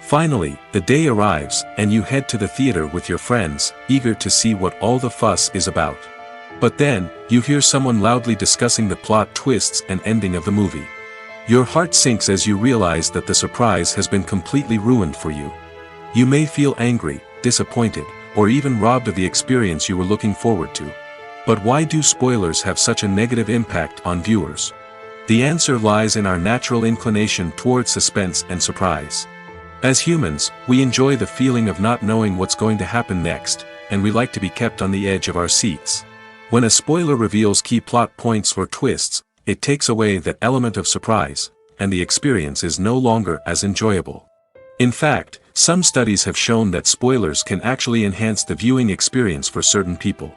S1: Finally, the day arrives, and you head to the theater with your friends, eager to see what all the fuss is about. But then, you hear someone loudly discussing the plot twists and ending of the movie. Your heart sinks as you realize that the surprise has been completely ruined for you. You may feel angry, disappointed, or even robbed of the experience you were looking forward to. But why do spoilers have such a negative impact on viewers? The answer lies in our natural inclination toward suspense and surprise. As humans, we enjoy the feeling of not knowing what's going to happen next, and we like to be kept on the edge of our seats. When a spoiler reveals key plot points or twists, it takes away that element of surprise, and the experience is no longer as enjoyable. In fact, some studies have shown that spoilers can actually enhance the viewing experience for certain people.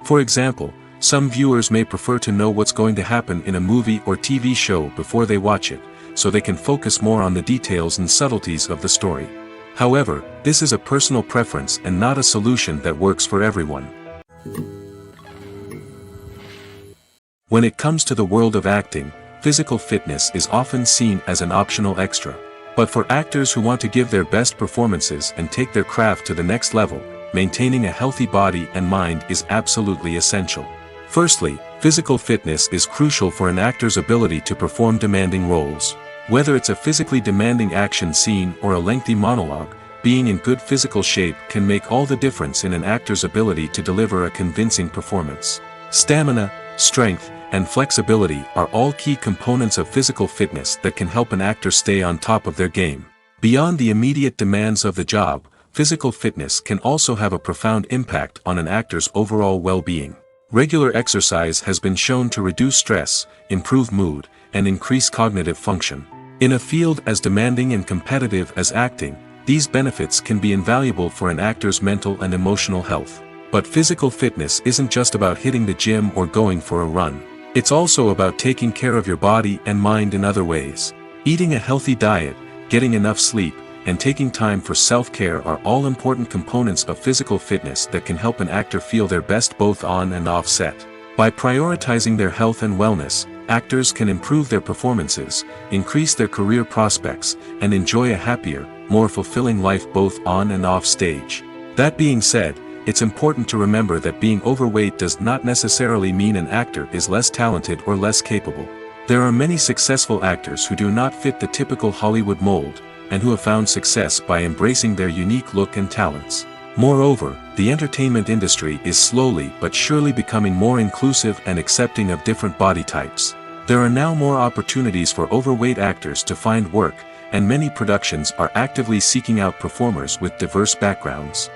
S1: For example, some viewers may prefer to know what's going to happen in a movie or TV show before they watch it, so they can focus more on the details and subtleties of the story. However, this is a personal preference and not a solution that works for everyone. When it comes to the world of acting, physical fitness is often seen as an optional extra. But for actors who want to give their best performances and take their craft to the next level, maintaining a healthy body and mind is absolutely essential. Firstly, physical fitness is crucial for an actor's ability to perform demanding roles. Whether it's a physically demanding action scene or a lengthy monologue, being in good physical shape can make all the difference in an actor's ability to deliver a convincing performance. Stamina, strength, and flexibility are all key components of physical fitness that can help an actor stay on top of their game. Beyond the immediate demands of the job, physical fitness can also have a profound impact on an actor's overall well-being. Regular exercise has been shown to reduce stress, improve mood, and increase cognitive function. In a field as demanding and competitive as acting, these benefits can be invaluable for an actor's mental and emotional health. But physical fitness isn't just about hitting the gym or going for a run. It's also about taking care of your body and mind in other ways. Eating a healthy diet, getting enough sleep, and taking time for self-care are all important components of physical fitness that can help an actor feel their best both on and off set. By prioritizing their health and wellness, actors can improve their performances, increase their career prospects, and enjoy a happier, more fulfilling life both on and off stage. That being said, it's important to remember that being overweight does not necessarily mean an actor is less talented or less capable. There are many successful actors who do not fit the typical Hollywood mold, and who have found success by embracing their unique look and talents. Moreover, the entertainment industry is slowly but surely becoming more inclusive and accepting of different body types. There are now more opportunities for overweight actors to find work, and many productions are actively seeking out performers with diverse backgrounds.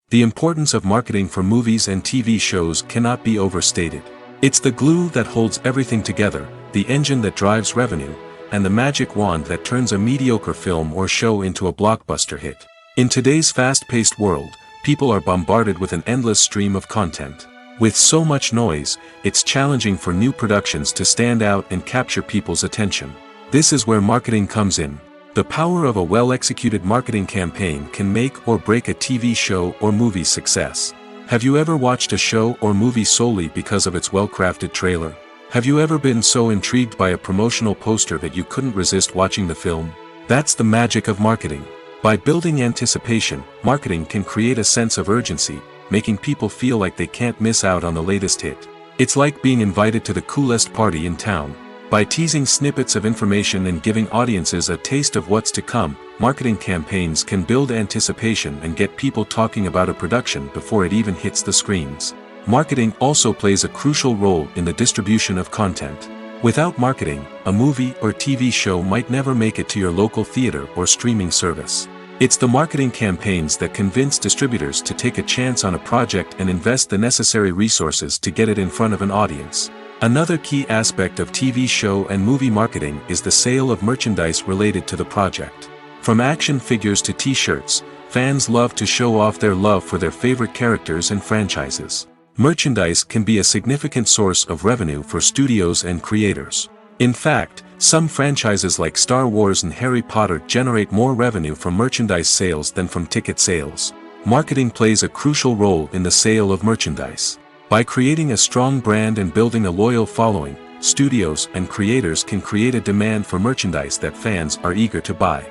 S1: The importance of marketing for movies and TV shows cannot be overstated. It's the glue that holds everything together, the engine that drives revenue, and the magic wand that turns a mediocre film or show into a blockbuster hit. In today's fast-paced world, people are bombarded with an endless stream of content. With so much noise, it's challenging for new productions to stand out and capture people's attention. This is where marketing comes in. The power of a well-executed marketing campaign can make or break a TV show or movie's success. Have you ever watched a show or movie solely because of its well-crafted trailer? Have you ever been so intrigued by a promotional poster that you couldn't resist watching the film? That's the magic of marketing. By building anticipation, marketing can create a sense of urgency, making people feel like they can't miss out on the latest hit. It's like being invited to the coolest party in town. By teasing snippets of information and giving audiences a taste of what's to come, marketing campaigns can build anticipation and get people talking about a production before it even hits the screens. Marketing also plays a crucial role in the distribution of content. Without marketing, a movie or TV show might never make it to your local theater or streaming service. It's the marketing campaigns that convince distributors to take a chance on a project and invest the necessary resources to get it in front of an audience. Another key aspect of TV show and movie marketing is the sale of merchandise related to the project. From action figures to t-shirts, fans love to show off their love for their favorite characters and franchises. Merchandise can be a significant source of revenue for studios and creators. In fact, some franchises like Star Wars and Harry Potter generate more revenue from merchandise sales than from ticket sales. Marketing plays a crucial role in the sale of merchandise. By creating a strong brand and building a loyal following, studios and creators can create a demand for merchandise that fans are eager to buy.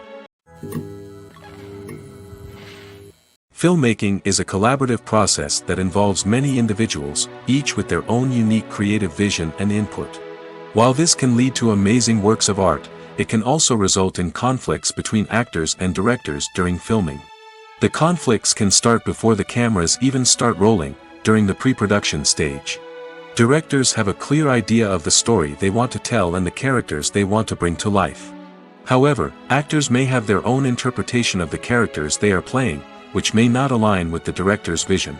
S1: Filmmaking is a collaborative process that involves many individuals, each with their own unique creative vision and input. While this can lead to amazing works of art, it can also result in conflicts between actors and directors during filming. The conflicts can start before the cameras even start rolling, during the pre-production stage. Directors have a clear idea of the story they want to tell and the characters they want to bring to life. However, actors may have their own interpretation of the characters they are playing, which may not align with the director's vision.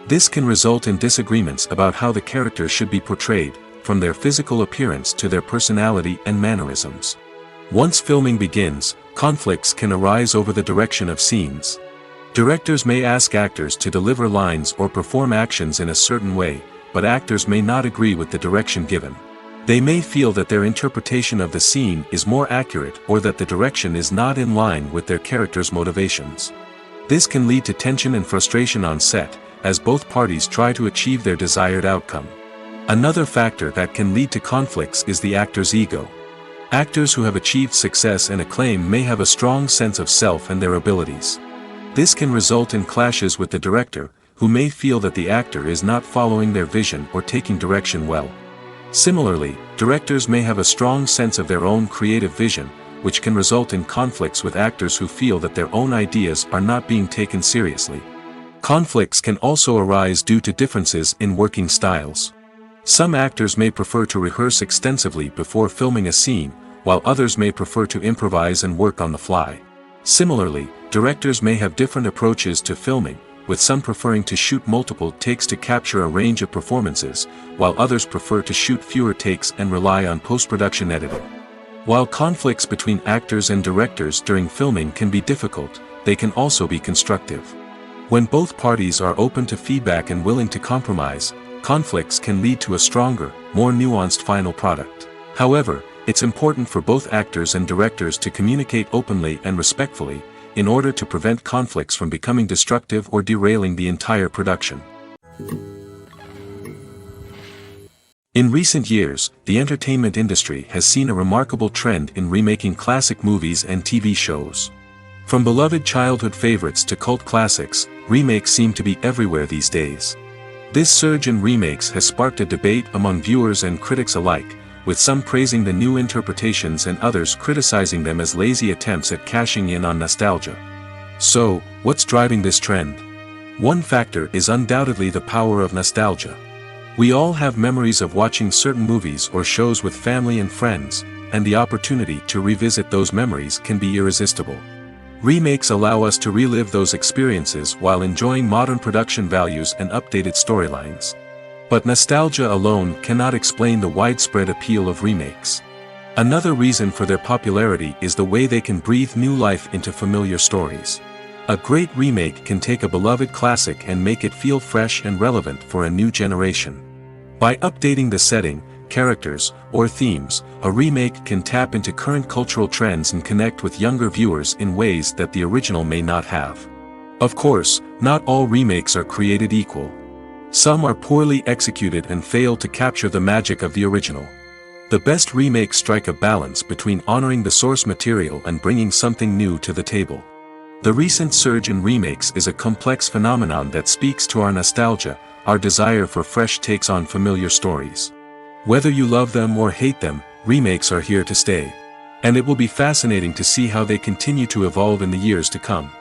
S1: This can result in disagreements about how the characters should be portrayed, from their physical appearance to their personality and mannerisms. Once filming begins, conflicts can arise over the direction of scenes. Directors may ask actors to deliver lines or perform actions in a certain way, but actors may not agree with the direction given. They may feel that their interpretation of the scene is more accurate or that the direction is not in line with their character's motivations. This can lead to tension and frustration on set, as both parties try to achieve their desired outcome. Another factor that can lead to conflicts is the actor's ego. Actors who have achieved success and acclaim may have a strong sense of self and their abilities. This can result in clashes with the director, who may feel that the actor is not following their vision or taking direction well. Similarly, directors may have a strong sense of their own creative vision, which can result in conflicts with actors who feel that their own ideas are not being taken seriously. Conflicts can also arise due to differences in working styles. Some actors may prefer to rehearse extensively before filming a scene, while others may prefer to improvise and work on the fly. Similarly, directors may have different approaches to filming, with some preferring to shoot multiple takes to capture a range of performances, while others prefer to shoot fewer takes and rely on post-production editing. While conflicts between actors and directors during filming can be difficult, they can also be constructive. When both parties are open to feedback and willing to compromise, conflicts can lead to a stronger, more nuanced final product. However, it's important for both actors and directors to communicate openly and respectfully, in order to prevent conflicts from becoming destructive or derailing the entire production. In recent years, the entertainment industry has seen a remarkable trend in remaking classic movies and TV shows. From beloved childhood favorites to cult classics, remakes seem to be everywhere these days. This surge in remakes has sparked a debate among viewers and critics alike, with some praising the new interpretations and others criticizing them as lazy attempts at cashing in on nostalgia. So, what's driving this trend? One factor is undoubtedly the power of nostalgia. We all have memories of watching certain movies or shows with family and friends, and the opportunity to revisit those memories can be irresistible. Remakes allow us to relive those experiences while enjoying modern production values and updated storylines. But nostalgia alone cannot explain the widespread appeal of remakes. Another reason for their popularity is the way they can breathe new life into familiar stories. A great remake can take a beloved classic and make it feel fresh and relevant for a new generation. By updating the setting, characters, or themes, a remake can tap into current cultural trends and connect with younger viewers in ways that the original may not have. Of course, not all remakes are created equal. Some are poorly executed and fail to capture the magic of the original. The best remakes strike a balance between honoring the source material and bringing something new to the table. The recent surge in remakes is a complex phenomenon that speaks to our nostalgia, our desire for fresh takes on familiar stories. Whether you love them or hate them, remakes are here to stay. And it will be fascinating to see how they continue to evolve in the years to come.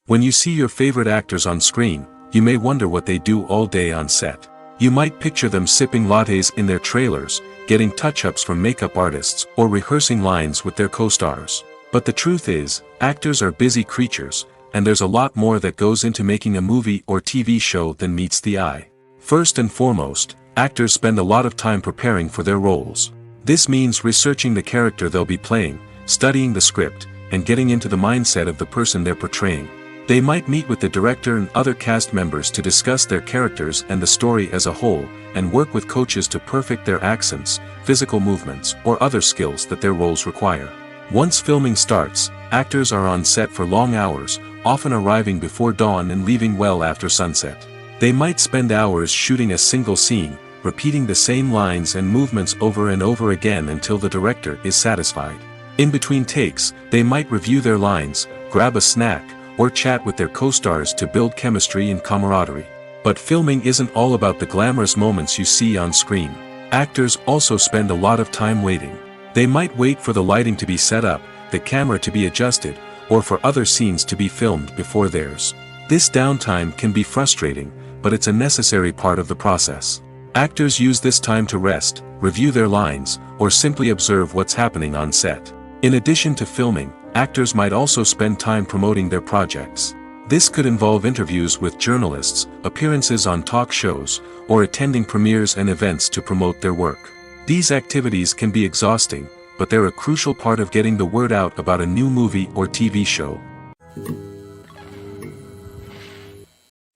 S1: When you see your favorite actors on screen, you may wonder what they do all day on set. You might picture them sipping lattes in their trailers, getting touch-ups from makeup artists, or rehearsing lines with their co-stars. But the truth is, actors are busy creatures, and there's a lot more that goes into making a movie or TV show than meets the eye. First and foremost, actors spend a lot of time preparing for their roles. This means researching the character they'll be playing, studying the script, and getting into the mindset of the person they're portraying. They might meet with the director and other cast members to discuss their characters and the story as a whole, and work with coaches to perfect their accents, physical movements, or other skills that their roles require. Once filming starts, actors are on set for long hours, often arriving before dawn and leaving well after sunset. They might spend hours shooting a single scene, repeating the same lines and movements over and over again until the director is satisfied. In between takes, they might review their lines, grab a snack, or chat with their co-stars to build chemistry and camaraderie. But filming isn't all about the glamorous moments you see on screen. Actors also spend a lot of time waiting. They might wait for the lighting to be set up, the camera to be adjusted, or for other scenes to be filmed before theirs. This downtime can be frustrating, but it's a necessary part of the process. Actors use this time to rest, review their lines, or simply observe what's happening on set. In addition to filming, actors might also spend time promoting their projects. This could involve interviews with journalists, appearances on talk shows, or attending premieres and events to promote their work. These activities can be exhausting, but they're a crucial part of getting the word out about a new movie or TV show.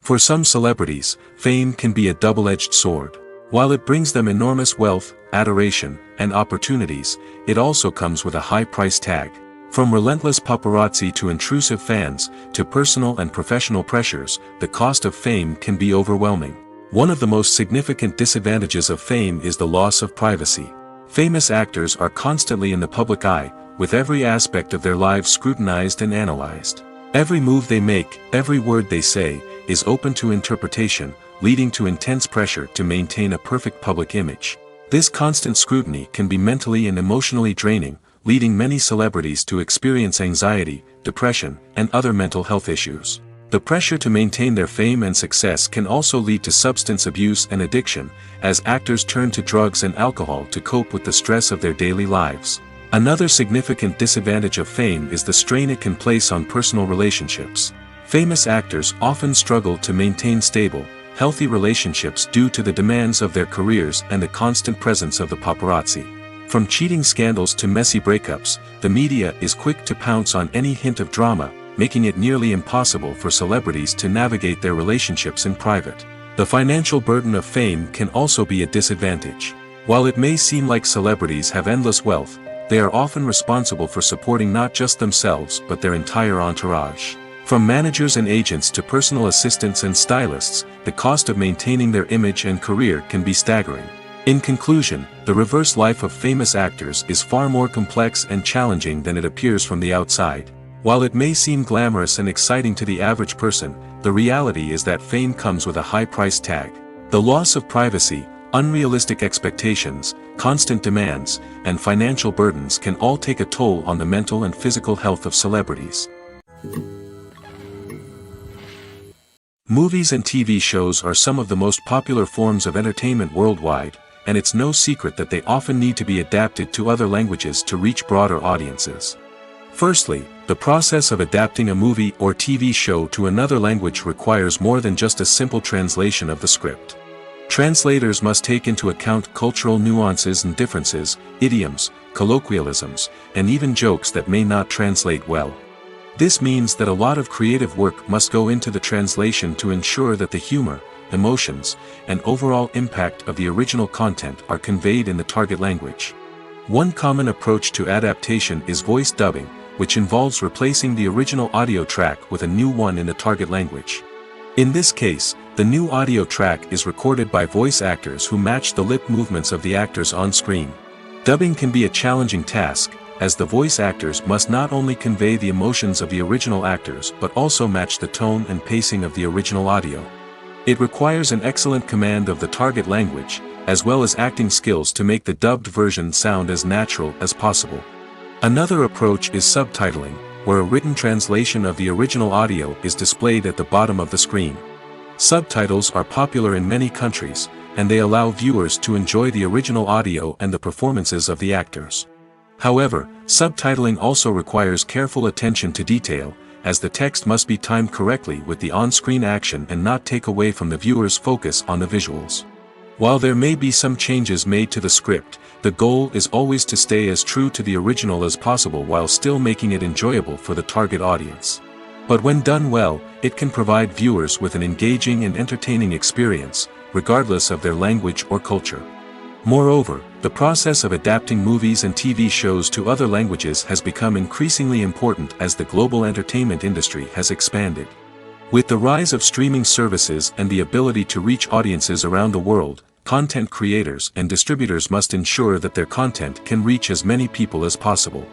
S1: For some celebrities, fame can be a double-edged sword. While it brings them enormous wealth, adoration, and opportunities, it also comes with a high price tag. From relentless paparazzi to intrusive fans, to personal and professional pressures, the cost of fame can be overwhelming. One of the most significant disadvantages of fame is the loss of privacy. Famous actors are constantly in the public eye, with every aspect of their lives scrutinized and analyzed. Every move they make, every word they say, is open to interpretation, leading to intense pressure to maintain a perfect public image. This constant scrutiny can be mentally and emotionally draining, leading many celebrities to experience anxiety, depression, and other mental health issues. The pressure to maintain their fame and success can also lead to substance abuse and addiction, as actors turn to drugs and alcohol to cope with the stress of their daily lives. Another significant disadvantage of fame is the strain it can place on personal relationships. Famous actors often struggle to maintain stable, healthy relationships due to the demands of their careers and the constant presence of the paparazzi. From cheating scandals to messy breakups, the media is quick to pounce on any hint of drama, making it nearly impossible for celebrities to navigate their relationships in private. The financial burden of fame can also be a disadvantage. While it may seem like celebrities have endless wealth, they are often responsible for supporting not just themselves but their entire entourage. From managers and agents to personal assistants and stylists, the cost of maintaining their image and career can be staggering. In conclusion, the reverse life of famous actors is far more complex and challenging than it appears from the outside. While it may seem glamorous and exciting to the average person, the reality is that fame comes with a high price tag. The loss of privacy, unrealistic expectations, constant demands, and financial burdens can all take a toll on the mental and physical health of celebrities. Movies and TV shows are some of the most popular forms of entertainment worldwide, and it's no secret that they often need to be adapted to other languages to reach broader audiences. Firstly, the process of adapting a movie or TV show to another language requires more than just a simple translation of the script. Translators must take into account cultural nuances and differences, idioms, colloquialisms, and even jokes that may not translate well. This means that a lot of creative work must go into the translation to ensure that the humor, emotions, and overall impact of the original content are conveyed in the target language. One common approach to adaptation is voice dubbing, which involves replacing the original audio track with a new one in the target language. In this case, the new audio track is recorded by voice actors who match the lip movements of the actors on screen. Dubbing can be a challenging task, as the voice actors must not only convey the emotions of the original actors but also match the tone and pacing of the original audio. It requires an excellent command of the target language, as well as acting skills to make the dubbed version sound as natural as possible. Another approach is subtitling, where a written translation of the original audio is displayed at the bottom of the screen. Subtitles are popular in many countries, and they allow viewers to enjoy the original audio and the performances of the actors. However, subtitling also requires careful attention to detail, as the text must be timed correctly with the on-screen action and not take away from the viewer's focus on the visuals. While there may be some changes made to the script, the goal is always to stay as true to the original as possible while still making it enjoyable for the target audience. But when done well, it can provide viewers with an engaging and entertaining experience, regardless of their language or culture. Moreover, the process of adapting movies and TV shows to other languages has become increasingly important as the global entertainment industry has expanded. With the rise of streaming services and the ability to reach audiences around the world, content creators and distributors must ensure that their content can reach as many people as possible.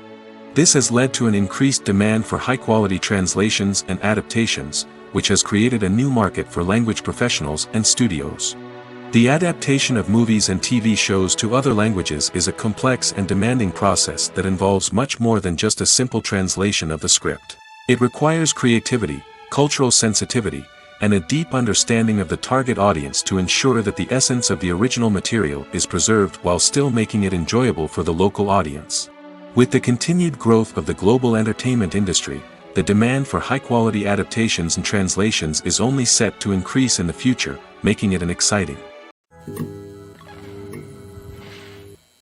S1: This has led to an increased demand for high-quality translations and adaptations, which has created a new market for language professionals and studios. The adaptation of movies and TV shows to other languages is a complex and demanding process that involves much more than just a simple translation of the script. It requires creativity, cultural sensitivity, and a deep understanding of the target audience to ensure that the essence of the original material is preserved while still making it enjoyable for the local audience. With the continued growth of the global entertainment industry, the demand for high-quality adaptations and translations is only set to increase in the future, making it an exciting.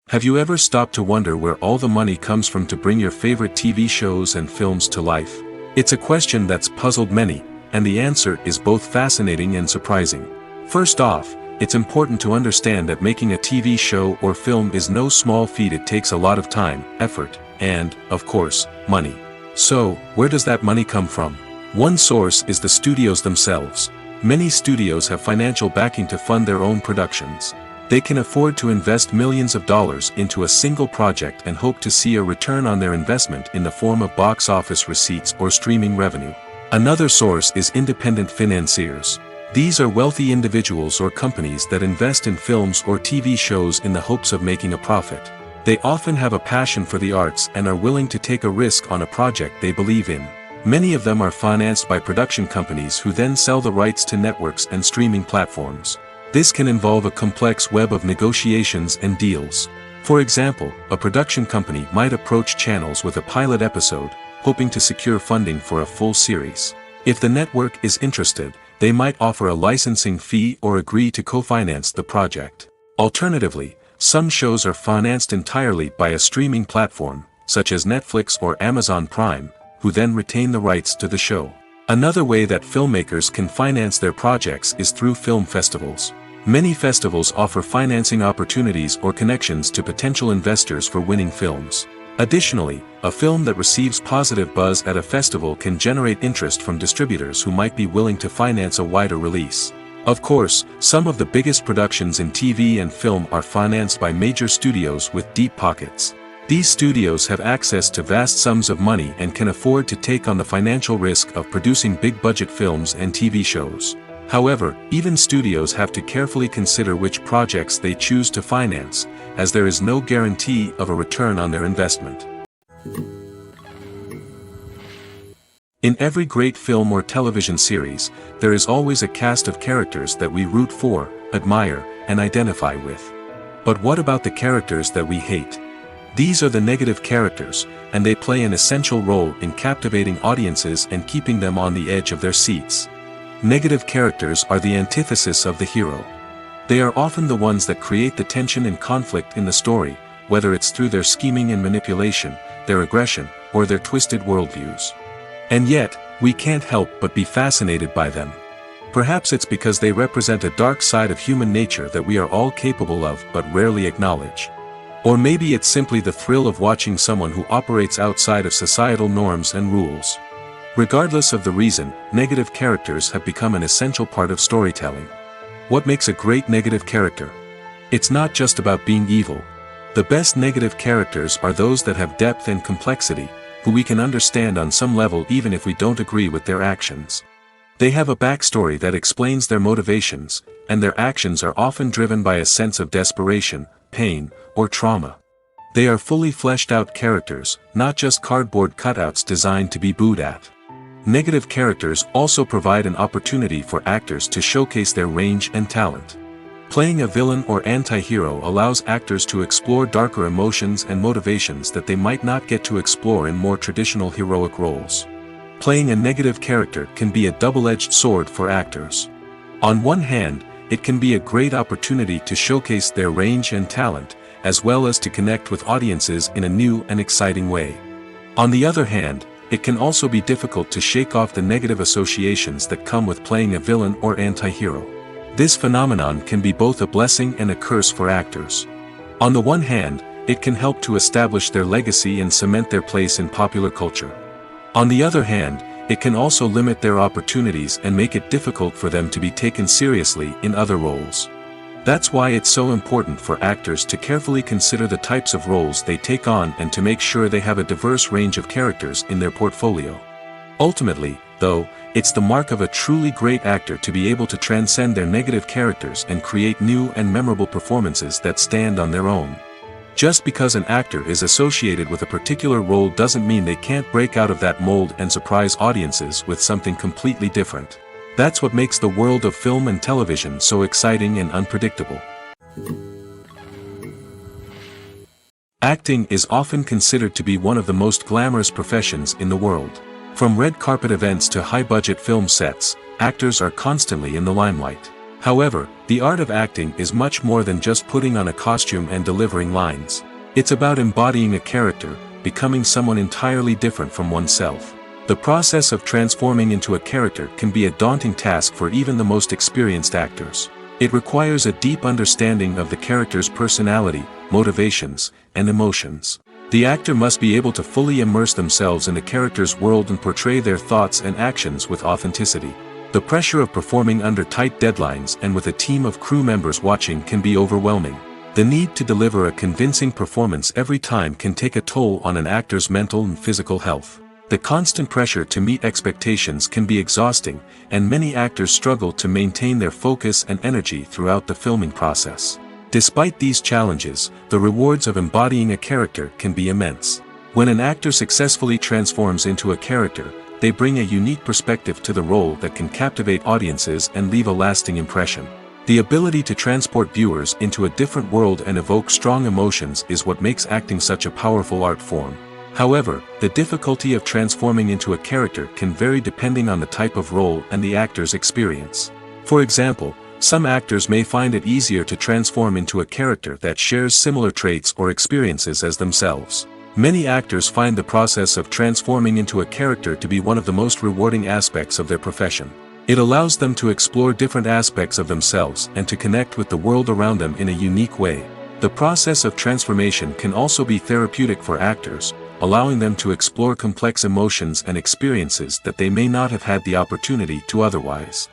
S1: Have you ever stopped to wonder where all the money comes from to bring your favorite TV shows and films to life? It's a question that's puzzled many, and the answer is both fascinating and surprising. First off, it's important to understand that making a TV show or film is no small feat. It takes a lot of time, effort, and, of course, money. So, where does that money come from? One source is the studios themselves. Many studios have financial backing to fund their own productions. They can afford to invest millions of dollars into a single project and hope to see a return on their investment in the form of box office receipts or streaming revenue. Another source is independent financiers. These are wealthy individuals or companies that invest in films or TV shows in the hopes of making a profit. They often have a passion for the arts and are willing to take a risk on a project they believe in. Many of them are financed by production companies who then sell the rights to networks and streaming platforms. This can involve a complex web of negotiations and deals. For example, a production company might approach channels with a pilot episode, hoping to secure funding for a full series. If the network is interested, they might offer a licensing fee or agree to co-finance the project. Alternatively, some shows are financed entirely by a streaming platform, such as Netflix or Amazon Prime, who then retain the rights to the show. Another way that filmmakers can finance their projects is through film festivals. Many festivals offer financing opportunities or connections to potential investors for winning films. Additionally, a film that receives positive buzz at a festival can generate interest from distributors who might be willing to finance a wider release. Of course, some of the biggest productions in TV and film are financed by major studios with deep pockets. These studios have access to vast sums of money and can afford to take on the financial risk of producing big-budget films and TV shows. However, even studios have to carefully consider which projects they choose to finance, as there is no guarantee of a return on their investment. In every great film or television series, there is always a cast of characters that we root for, admire, and identify with. But what about the characters that we hate? These are the negative characters, and they play an essential role in captivating audiences and keeping them on the edge of their seats. Negative characters are the antithesis of the hero. They are often the ones that create the tension and conflict in the story, whether it's through their scheming and manipulation, their aggression, or their twisted worldviews. And yet, we can't help but be fascinated by them. Perhaps it's because they represent a dark side of human nature that we are all capable of but rarely acknowledge. Or maybe it's simply the thrill of watching someone who operates outside of societal norms and rules. Regardless of the reason, negative characters have become an essential part of storytelling. What makes a great negative character? It's not just about being evil. The best negative characters are those that have depth and complexity, who we can understand on some level even if we don't agree with their actions. They have a backstory that explains their motivations, and their actions are often driven by a sense of desperation, pain, or trauma. They are fully fleshed out characters, not just cardboard cutouts designed to be booed at. Negative characters also provide an opportunity for actors to showcase their range and talent. Playing a villain or anti-hero allows actors to explore darker emotions and motivations that they might not get to explore in more traditional heroic roles. Playing a negative character can be a double-edged sword for actors. On one hand, it can be a great opportunity to showcase their range and talent, as well as to connect with audiences in a new and exciting way. On the other hand, it can also be difficult to shake off the negative associations that come with playing a villain or anti-hero. This phenomenon can be both a blessing and a curse for actors. On the one hand, it can help to establish their legacy and cement their place in popular culture. On the other hand, it can also limit their opportunities and make it difficult for them to be taken seriously in other roles. That's why it's so important for actors to carefully consider the types of roles they take on and to make sure they have a diverse range of characters in their portfolio. Ultimately, though, it's the mark of a truly great actor to be able to transcend their negative characters and create new and memorable performances that stand on their own. Just because an actor is associated with a particular role doesn't mean they can't break out of that mold and surprise audiences with something completely different. That's what makes the world of film and television so exciting and unpredictable. Acting is often considered to be one of the most glamorous professions in the world. From red carpet events to high-budget film sets, actors are constantly in the limelight. However, the art of acting is much more than just putting on a costume and delivering lines. It's about embodying a character, becoming someone entirely different from oneself. The process of transforming into a character can be a daunting task for even the most experienced actors. It requires a deep understanding of the character's personality, motivations, and emotions. The actor must be able to fully immerse themselves in the character's world and portray their thoughts and actions with authenticity. The pressure of performing under tight deadlines and with a team of crew members watching can be overwhelming. The need to deliver a convincing performance every time can take a toll on an actor's mental and physical health. The constant pressure to meet expectations can be exhausting, and many actors struggle to maintain their focus and energy throughout the filming process. Despite these challenges, the rewards of embodying a character can be immense. When an actor successfully transforms into a character, they bring a unique perspective to the role that can captivate audiences and leave a lasting impression. The ability to transport viewers into a different world and evoke strong emotions is what makes acting such a powerful art form. However, the difficulty of transforming into a character can vary depending on the type of role and the actor's experience. For example, some actors may find it easier to transform into a character that shares similar traits or experiences as themselves. Many actors find the process of transforming into a character to be one of the most rewarding aspects of their profession. It allows them to explore different aspects of themselves and to connect with the world around them in a unique way. The process of transformation can also be therapeutic for actors, allowing them to explore complex emotions and experiences that they may not have had the opportunity to otherwise.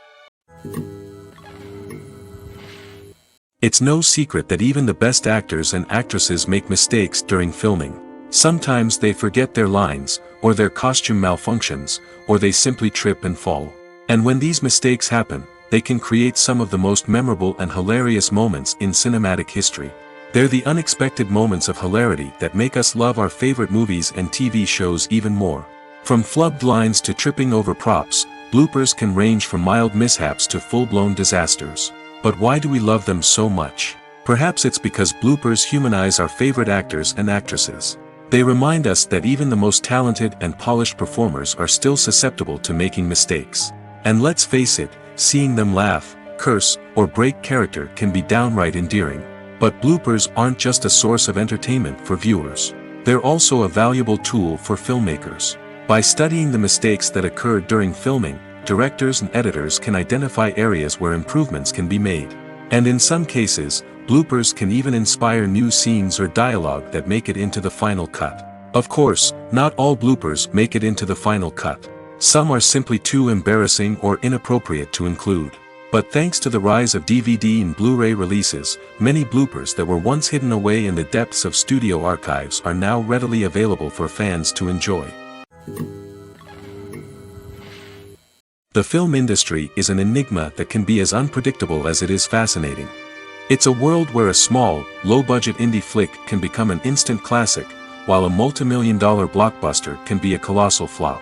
S1: It's no secret that even the best actors and actresses make mistakes during filming. Sometimes they forget their lines, or their costume malfunctions, or they simply trip and fall. And when these mistakes happen, they can create some of the most memorable and hilarious moments in cinematic history. They're the unexpected moments of hilarity that make us love our favorite movies and TV shows even more. From flubbed lines to tripping over props, bloopers can range from mild mishaps to full-blown disasters. But why do we love them so much? Perhaps it's because bloopers humanize our favorite actors and actresses. They remind us that even the most talented and polished performers are still susceptible to making mistakes. And let's face it, seeing them laugh, curse, or break character can be downright endearing. But bloopers aren't just a source of entertainment for viewers. They're also a valuable tool for filmmakers. By studying the mistakes that occurred during filming, directors and editors can identify areas where improvements can be made. And in some cases, bloopers can even inspire new scenes or dialogue that make it into the final cut. Of course, not all bloopers make it into the final cut. Some are simply too embarrassing or inappropriate to include. But thanks to the rise of DVD and Blu-ray releases, many bloopers that were once hidden away in the depths of studio archives are now readily available for fans to enjoy. The film industry is an enigma that can be as unpredictable as it is fascinating. It's a world where a small, low-budget indie flick can become an instant classic, while a multi-million-dollar blockbuster can be a colossal flop.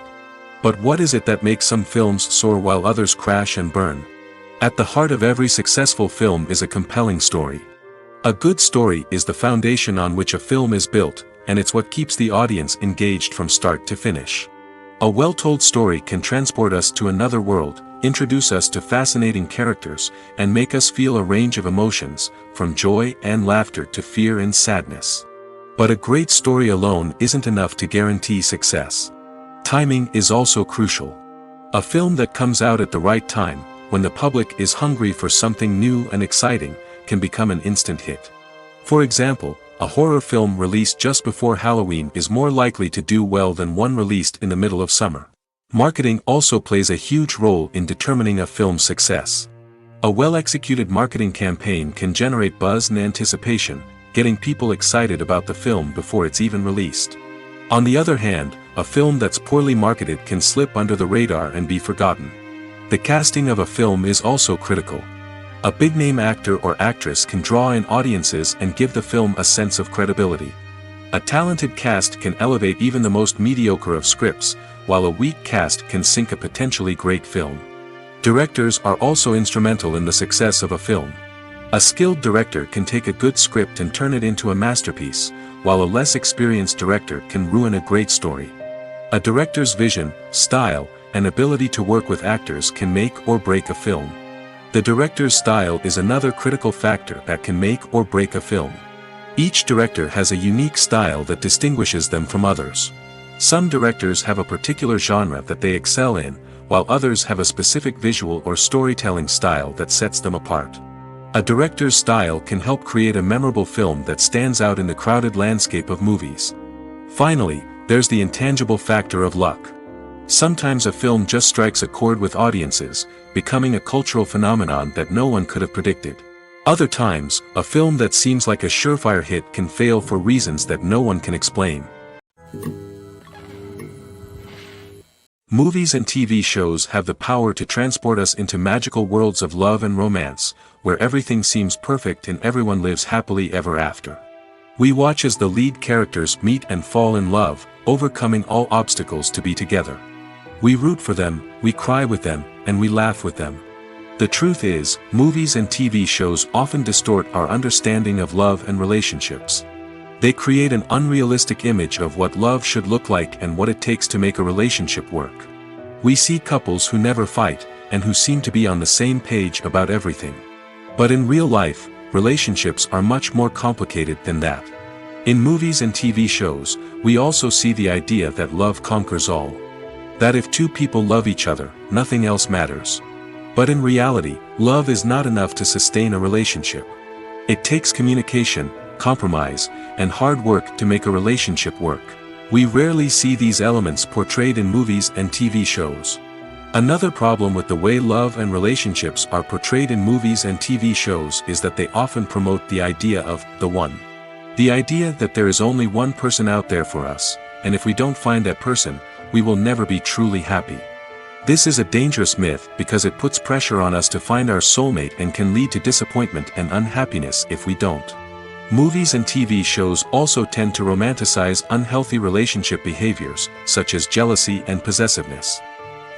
S1: But what is it that makes some films soar while others crash and burn? At the heart of every successful film is a compelling story. A good story is the foundation on which a film is built, and it's what keeps the audience engaged from start to finish. A well-told story can transport us to another world, introduce us to fascinating characters, and make us feel a range of emotions, from joy and laughter to fear and sadness. But a great story alone isn't enough to guarantee success. Timing is also crucial. A film that comes out at the right time, when the public is hungry for something new and exciting, can become an instant hit. For example, a horror film released just before Halloween is more likely to do well than one released in the middle of summer. Marketing also plays a huge role in determining a film's success. A well-executed marketing campaign can generate buzz and anticipation, getting people excited about the film before it's even released. On the other hand, a film that's poorly marketed can slip under the radar and be forgotten. The casting of a film is also critical. A big-name actor or actress can draw in audiences and give the film a sense of credibility. A talented cast can elevate even the most mediocre of scripts, while a weak cast can sink a potentially great film. Directors are also instrumental in the success of a film. A skilled director can take a good script and turn it into a masterpiece, while a less experienced director can ruin a great story. A director's vision, style, and ability to work with actors can make or break a film. The director's style is another critical factor that can make or break a film. Each director has a unique style that distinguishes them from others. Some directors have a particular genre that they excel in, while others have a specific visual or storytelling style that sets them apart. A director's style can help create a memorable film that stands out in the crowded landscape of movies. Finally, there's the intangible factor of luck. Sometimes a film just strikes a chord with audiences, becoming a cultural phenomenon that no one could have predicted. Other times, a film that seems like a surefire hit can fail for reasons that no one can explain. Movies and TV shows have the power to transport us into magical worlds of love and romance, where everything seems perfect and everyone lives happily ever after. We watch as the lead characters meet and fall in love, overcoming all obstacles to be together. We root for them, we cry with them, and we laugh with them. The truth is, movies and TV shows often distort our understanding of love and relationships. They create an unrealistic image of what love should look like and what it takes to make a relationship work. We see couples who never fight, and who seem to be on the same page about everything. But in real life, relationships are much more complicated than that. In movies and TV shows, we also see the idea that love conquers all. That if two people love each other, nothing else matters. But in reality, love is not enough to sustain a relationship. It takes communication, compromise, and hard work to make a relationship work. We rarely see these elements portrayed in movies and TV shows. Another problem with the way love and relationships are portrayed in movies and TV shows is that they often promote the idea of the one. The idea that there is only one person out there for us, and if we don't find that person, we will never be truly happy. This is a dangerous myth because it puts pressure on us to find our soulmate and can lead to disappointment and unhappiness if we don't. Movies and TV shows also tend to romanticize unhealthy relationship behaviors, such as jealousy and possessiveness.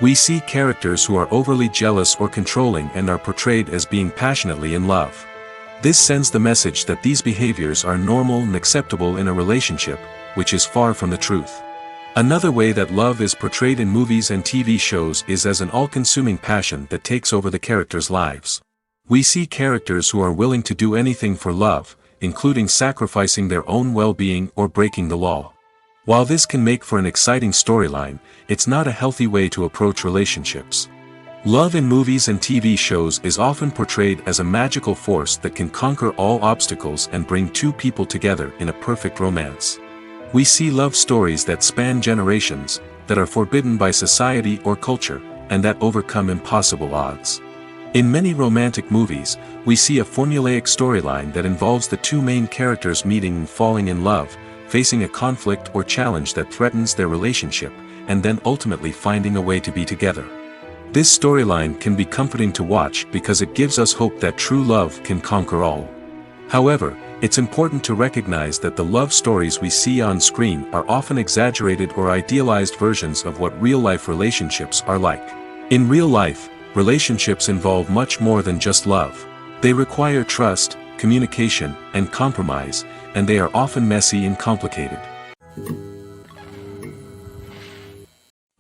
S1: We see characters who are overly jealous or controlling and are portrayed as being passionately in love. This sends the message that these behaviors are normal and acceptable in a relationship, which is far from the truth. Another way that love is portrayed in movies and TV shows is as an all-consuming passion that takes over the characters' lives. We see characters who are willing to do anything for love, including sacrificing their own well-being or breaking the law. While this can make for an exciting storyline, it's not a healthy way to approach relationships. Love in movies and TV shows is often portrayed as a magical force that can conquer all obstacles and bring two people together in a perfect romance. We see love stories that span generations, that are forbidden by society or culture, and that overcome impossible odds. In many romantic movies, we see a formulaic storyline that involves the two main characters meeting and falling in love, facing a conflict or challenge that threatens their relationship, and then ultimately finding a way to be together. This storyline can be comforting to watch because it gives us hope that true love can conquer all. However, it's important to recognize that the love stories we see on screen are often exaggerated or idealized versions of what real-life relationships are like. In real life, relationships involve much more than just love. They require trust, communication, and compromise, and they are often messy and complicated.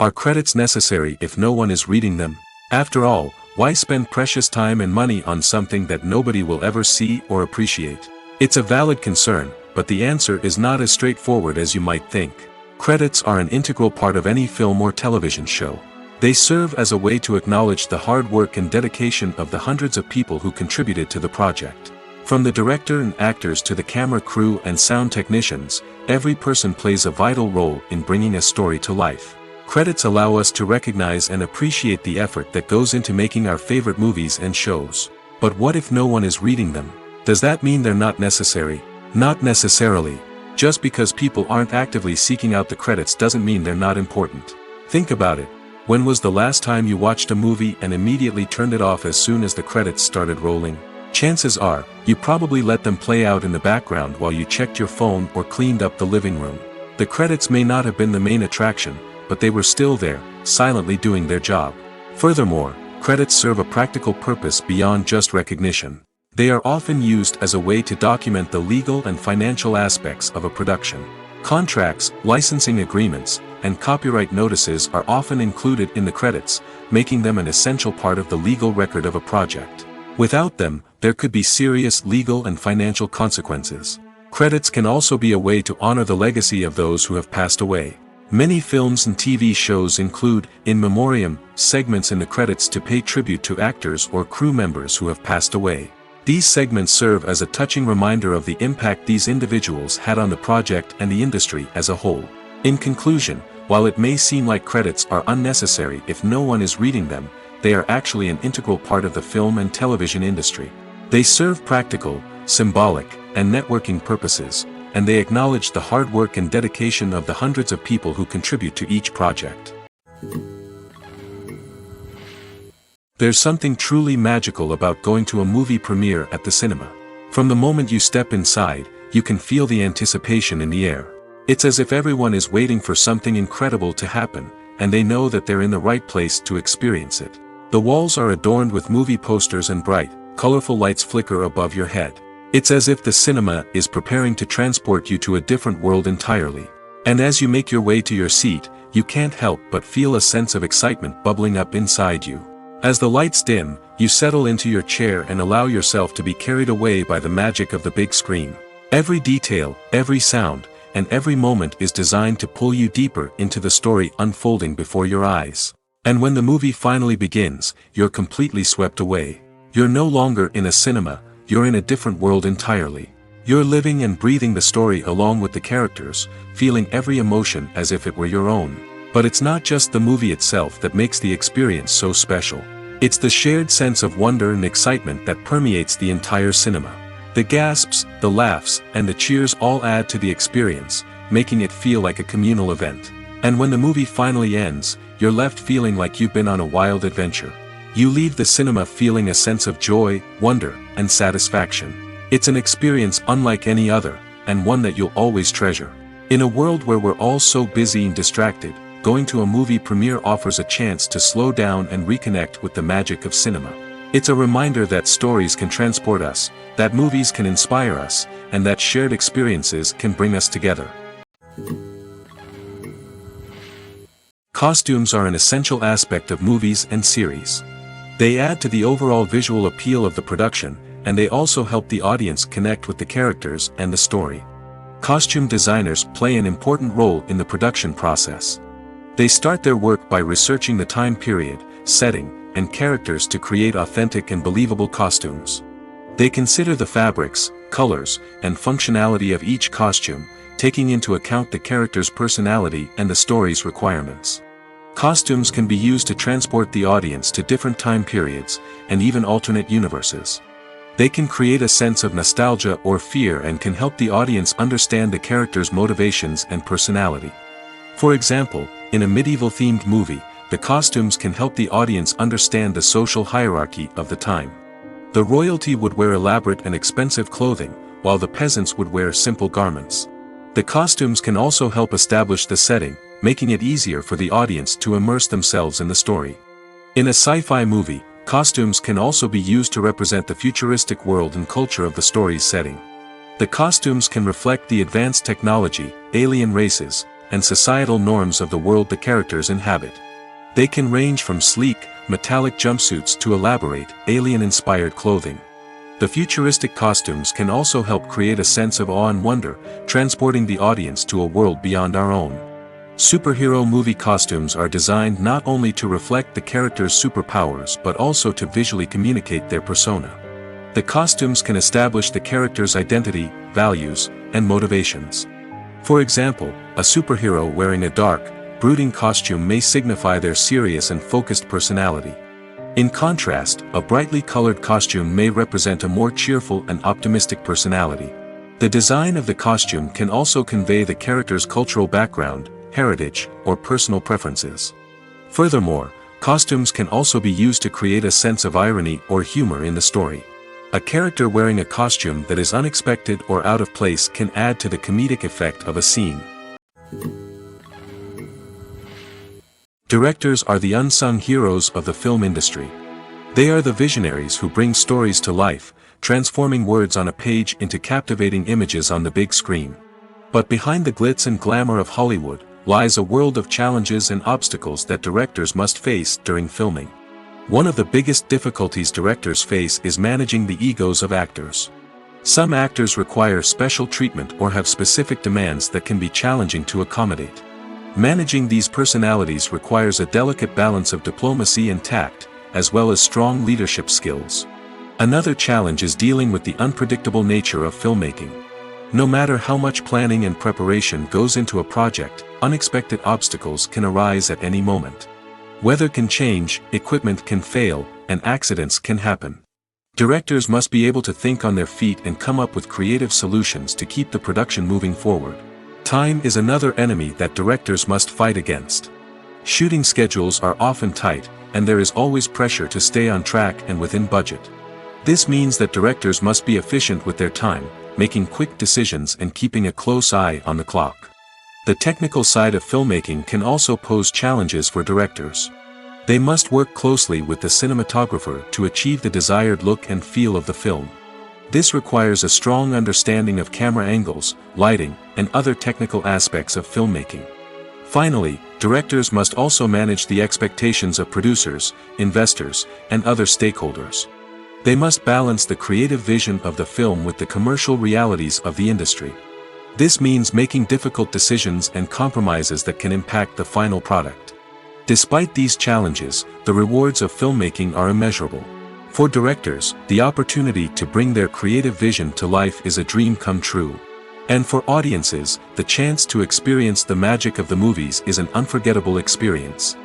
S1: Are credits necessary if no one is reading them? After all, why spend precious time and money on something that nobody will ever see or appreciate? It's a valid concern, but the answer is not as straightforward as you might think. Credits are an integral part of any film or television show. They serve as a way to acknowledge the hard work and dedication of the hundreds of people who contributed to the project. From the director and actors to the camera crew and sound technicians, every person plays a vital role in bringing a story to life. Credits allow us to recognize and appreciate the effort that goes into making our favorite movies and shows. But what if no one is reading them? Does that mean they're not necessary? Not necessarily. Just because people aren't actively seeking out the credits doesn't mean they're not important. Think about it. When was the last time you watched a movie and immediately turned it off as soon as the credits started rolling? Chances are, you probably let them play out in the background while you checked your phone or cleaned up the living room. The credits may not have been the main attraction, but they were still there, silently doing their job. Furthermore, credits serve a practical purpose beyond just recognition. They are often used as a way to document the legal and financial aspects of a production. Contracts, licensing agreements, and copyright notices are often included in the credits, making them an essential part of the legal record of a project. Without them, there could be serious legal and financial consequences. Credits can also be a way to honor the legacy of those who have passed away. Many films and TV shows include, in memoriam, segments in the credits to pay tribute to actors or crew members who have passed away. These segments serve as a touching reminder of the impact these individuals had on the project and the industry as a whole. In conclusion, while it may seem like credits are unnecessary if no one is reading them, they are actually an integral part of the film and television industry. They serve practical, symbolic, and networking purposes, and they acknowledge the hard work and dedication of the hundreds of people who contribute to each project. There's something truly magical about going to a movie premiere at the cinema. From the moment you step inside, you can feel the anticipation in the air. It's as if everyone is waiting for something incredible to happen, and they know that they're in the right place to experience it. The walls are adorned with movie posters and bright, colorful lights flicker above your head. It's as if the cinema is preparing to transport you to a different world entirely. And as you make your way to your seat, you can't help but feel a sense of excitement bubbling up inside you. As the lights dim, you settle into your chair and allow yourself to be carried away by the magic of the big screen. Every detail, every sound, and every moment is designed to pull you deeper into the story unfolding before your eyes. And when the movie finally begins, you're completely swept away. You're no longer in a cinema, you're in a different world entirely. You're living and breathing the story along with the characters, feeling every emotion as if it were your own. But it's not just the movie itself that makes the experience so special. It's the shared sense of wonder and excitement that permeates the entire cinema. The gasps, the laughs, and the cheers all add to the experience, making it feel like a communal event. And when the movie finally ends, you're left feeling like you've been on a wild adventure. You leave the cinema feeling a sense of joy, wonder, and satisfaction. It's an experience unlike any other, and one that you'll always treasure. In a world where we're all so busy and distracted, going to a movie premiere offers a chance to slow down and reconnect with the magic of cinema. It's a reminder that stories can transport us, that movies can inspire us, and that shared experiences can bring us together. Costumes are an essential aspect of movies and series. They add to the overall visual appeal of the production, and they also help the audience connect with the characters and the story. Costume designers play an important role in the production process. They start their work by researching the time period, setting, and characters to create authentic and believable costumes. They consider the fabrics, colors, and functionality of each costume, taking into account the character's personality and the story's requirements. Costumes can be used to transport the audience to different time periods, and even alternate universes. They can create a sense of nostalgia or fear and can help the audience understand the character's motivations and personality. For example, in a medieval-themed movie, the costumes can help the audience understand the social hierarchy of the time. The royalty would wear elaborate and expensive clothing, while the peasants would wear simple garments. The costumes can also help establish the setting, making it easier for the audience to immerse themselves in the story. In a sci-fi movie, costumes can also be used to represent the futuristic world and culture of the story's setting. The costumes can reflect the advanced technology, alien races, and societal norms of the world the characters inhabit. They can range from sleek, metallic jumpsuits to elaborate, alien-inspired clothing. The futuristic costumes can also help create a sense of awe and wonder, transporting the audience to a world beyond our own. Superhero movie costumes are designed not only to reflect the character's superpowers but also to visually communicate their persona. The costumes can establish the character's identity, values, and motivations. For example, a superhero wearing a dark, brooding costume may signify their serious and focused personality. In contrast, a brightly colored costume may represent a more cheerful and optimistic personality. The design of the costume can also convey the character's cultural background, heritage, or personal preferences. Furthermore, costumes can also be used to create a sense of irony or humor in the story. A character wearing a costume that is unexpected or out of place can add to the comedic effect of a scene. Directors are the unsung heroes of the film industry. They are the visionaries who bring stories to life, transforming words on a page into captivating images on the big screen. But behind the glitz and glamour of Hollywood lies a world of challenges and obstacles that directors must face during filming. One of the biggest difficulties directors face is managing the egos of actors. Some actors require special treatment or have specific demands that can be challenging to accommodate. Managing these personalities requires a delicate balance of diplomacy and tact, as well as strong leadership skills. Another challenge is dealing with the unpredictable nature of filmmaking. No matter how much planning and preparation goes into a project, unexpected obstacles can arise at any moment. Weather can change, equipment can fail, and accidents can happen. Directors must be able to think on their feet and come up with creative solutions to keep the production moving forward. Time is another enemy that directors must fight against. Shooting schedules are often tight, and there is always pressure to stay on track and within budget. This means that directors must be efficient with their time, making quick decisions and keeping a close eye on the clock. The technical side of filmmaking can also pose challenges for directors. They must work closely with the cinematographer to achieve the desired look and feel of the film. This requires a strong understanding of camera angles, lighting, and other technical aspects of filmmaking. Finally, directors must also manage the expectations of producers, investors, and other stakeholders. They must balance the creative vision of the film with the commercial realities of the industry. This means making difficult decisions and compromises that can impact the final product. Despite these challenges, the rewards of filmmaking are immeasurable. For directors, the opportunity to bring their creative vision to life is a dream come true. And for audiences, the chance to experience the magic of the movies is an unforgettable experience.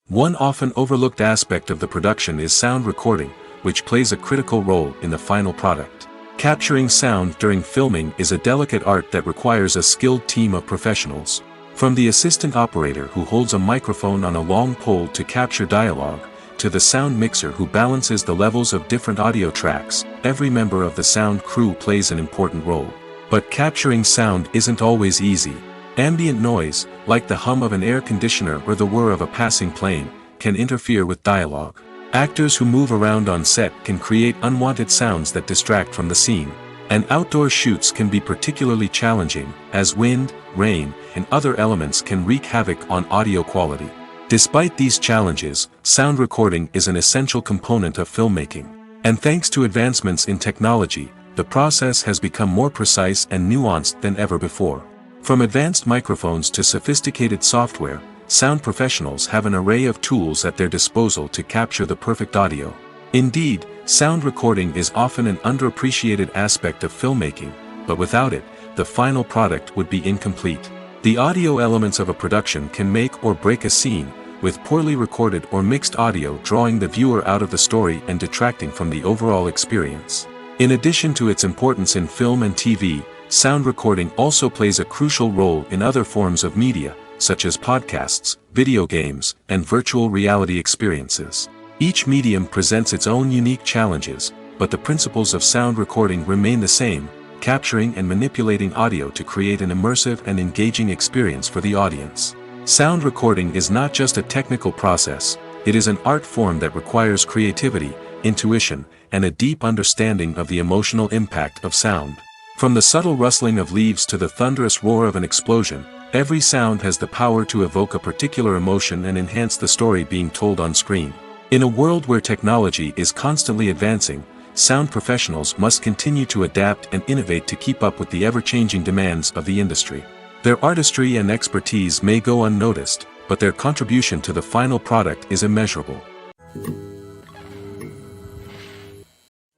S1: One often overlooked aspect of the production is sound recording, which plays a critical role in the final product. Capturing sound during filming is a delicate art that requires a skilled team of professionals. From the assistant operator who holds a microphone on a long pole to capture dialogue, to the sound mixer who balances the levels of different audio tracks, every member of the sound crew plays an important role. But capturing sound isn't always easy. Ambient noise, like the hum of an air conditioner or the whir of a passing plane, can interfere with dialogue. Actors who move around on set can create unwanted sounds that distract from the scene. And outdoor shoots can be particularly challenging, as wind, rain, and other elements can wreak havoc on audio quality. Despite these challenges, sound recording is an essential component of filmmaking. And thanks to advancements in technology, the process has become more precise and nuanced than ever before. From advanced microphones to sophisticated software, sound professionals have an array of tools at their disposal to capture the perfect audio. Indeed, sound recording is often an underappreciated aspect of filmmaking, but without it, the final product would be incomplete. The audio elements of a production can make or break a scene, with poorly recorded or mixed audio drawing the viewer out of the story and detracting from the overall experience. In addition to its importance in film and TV, sound recording also plays a crucial role in other forms of media, such as podcasts, video games, and virtual reality experiences. Each medium presents its own unique challenges, but the principles of sound recording remain the same, capturing and manipulating audio to create an immersive and engaging experience for the audience. Sound recording is not just a technical process, it is an art form that requires creativity, intuition, and a deep understanding of the emotional impact of sound. From the subtle rustling of leaves to the thunderous roar of an explosion, every sound has the power to evoke a particular emotion and enhance the story being told on screen. In a world where technology is constantly advancing, sound professionals must continue to adapt and innovate to keep up with the ever-changing demands of the industry. Their artistry and expertise may go unnoticed, but their contribution to the final product is immeasurable.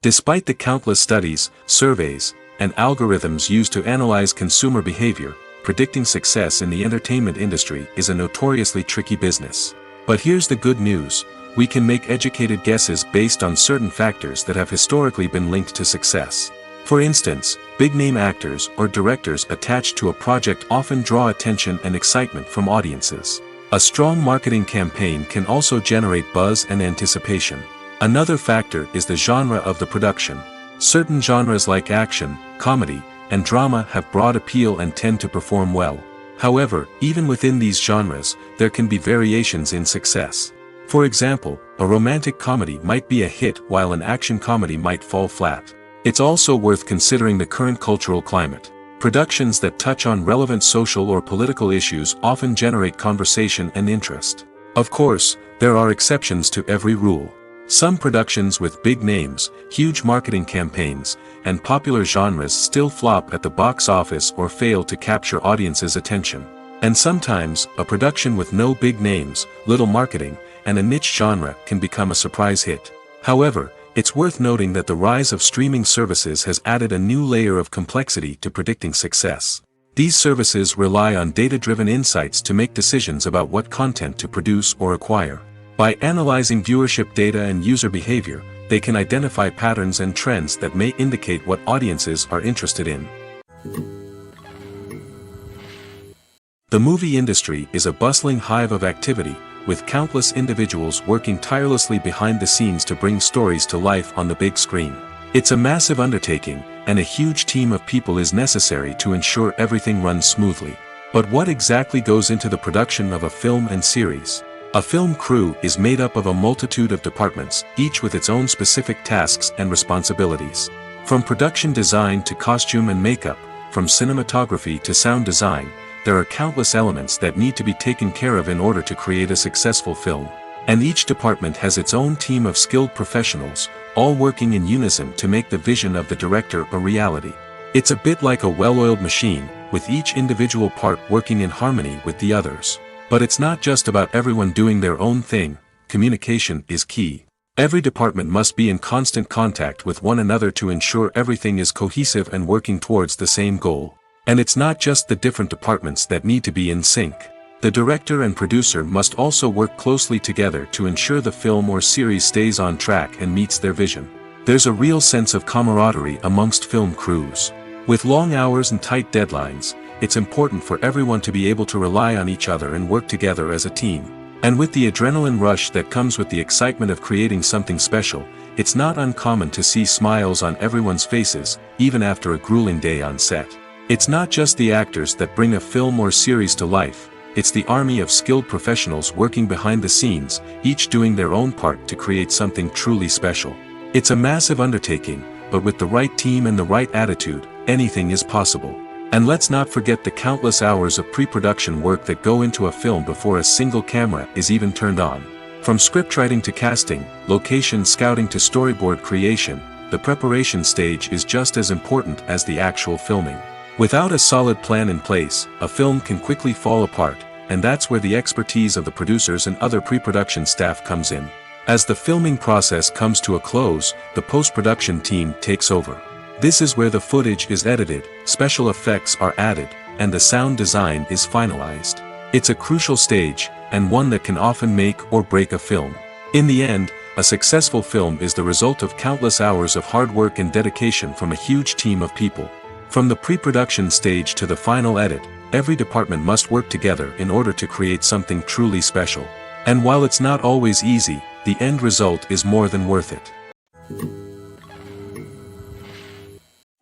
S1: Despite the countless studies, surveys, and algorithms used to analyze consumer behavior, predicting success in the entertainment industry is a notoriously tricky business. But here's the good news: we can make educated guesses based on certain factors that have historically been linked to success. For instance, big-name actors or directors attached to a project often draw attention and excitement from audiences. A strong marketing campaign can also generate buzz and anticipation. Another factor is the genre of the production. Certain genres like action, comedy, and drama have broad appeal and tend to perform well. However, even within these genres, there can be variations in success. For example, a romantic comedy might be a hit while an action comedy might fall flat. It's also worth considering the current cultural climate. Productions that touch on relevant social or political issues often generate conversation and interest. Of course, there are exceptions to every rule. Some productions with big names, huge marketing campaigns, and popular genres still flop at the box office or fail to capture audiences' attention. And sometimes, a production with no big names, little marketing, and a niche genre can become a surprise hit. However, it's worth noting that the rise of streaming services has added a new layer of complexity to predicting success. These services rely on data-driven insights to make decisions about what content to produce or acquire. By analyzing viewership data and user behavior, they can identify patterns and trends that may indicate what audiences are interested in. The movie industry is a bustling hive of activity, with countless individuals working tirelessly behind the scenes to bring stories to life on the big screen. It's a massive undertaking, and a huge team of people is necessary to ensure everything runs smoothly. But what exactly goes into the production of a film and series? A film crew is made up of a multitude of departments, each with its own specific tasks and responsibilities. From production design to costume and makeup, from cinematography to sound design, there are countless elements that need to be taken care of in order to create a successful film. And each department has its own team of skilled professionals, all working in unison to make the vision of the director a reality. It's a bit like a well-oiled machine, with each individual part working in harmony with the others. But it's not just about everyone doing their own thing. Communication is key. Every department must be in constant contact with one another to ensure everything is cohesive and working towards the same goal. And it's not just the different departments that need to be in sync. The director and producer must also work closely together to ensure the film or series stays on track and meets their vision. There's a real sense of camaraderie amongst film crews. With long hours and tight deadlines, it's important for everyone to be able to rely on each other and work together as a team. And with the adrenaline rush that comes with the excitement of creating something special, it's not uncommon to see smiles on everyone's faces, even after a grueling day on set. It's not just the actors that bring a film or series to life, it's the army of skilled professionals working behind the scenes, each doing their own part to create something truly special. It's a massive undertaking, but with the right team and the right attitude, anything is possible. And let's not forget the countless hours of pre-production work that go into a film before a single camera is even turned on. From scriptwriting to casting, location scouting to storyboard creation, the preparation stage is just as important as the actual filming. Without a solid plan in place, a film can quickly fall apart, and that's where the expertise of the producers and other pre-production staff comes in. As the filming process comes to a close, the post-production team takes over. This is where the footage is edited, special effects are added, and the sound design is finalized. It's a crucial stage, and one that can often make or break a film. In the end, a successful film is the result of countless hours of hard work and dedication from a huge team of people. From the pre-production stage to the final edit, every department must work together in order to create something truly special. And while it's not always easy, the end result is more than worth it.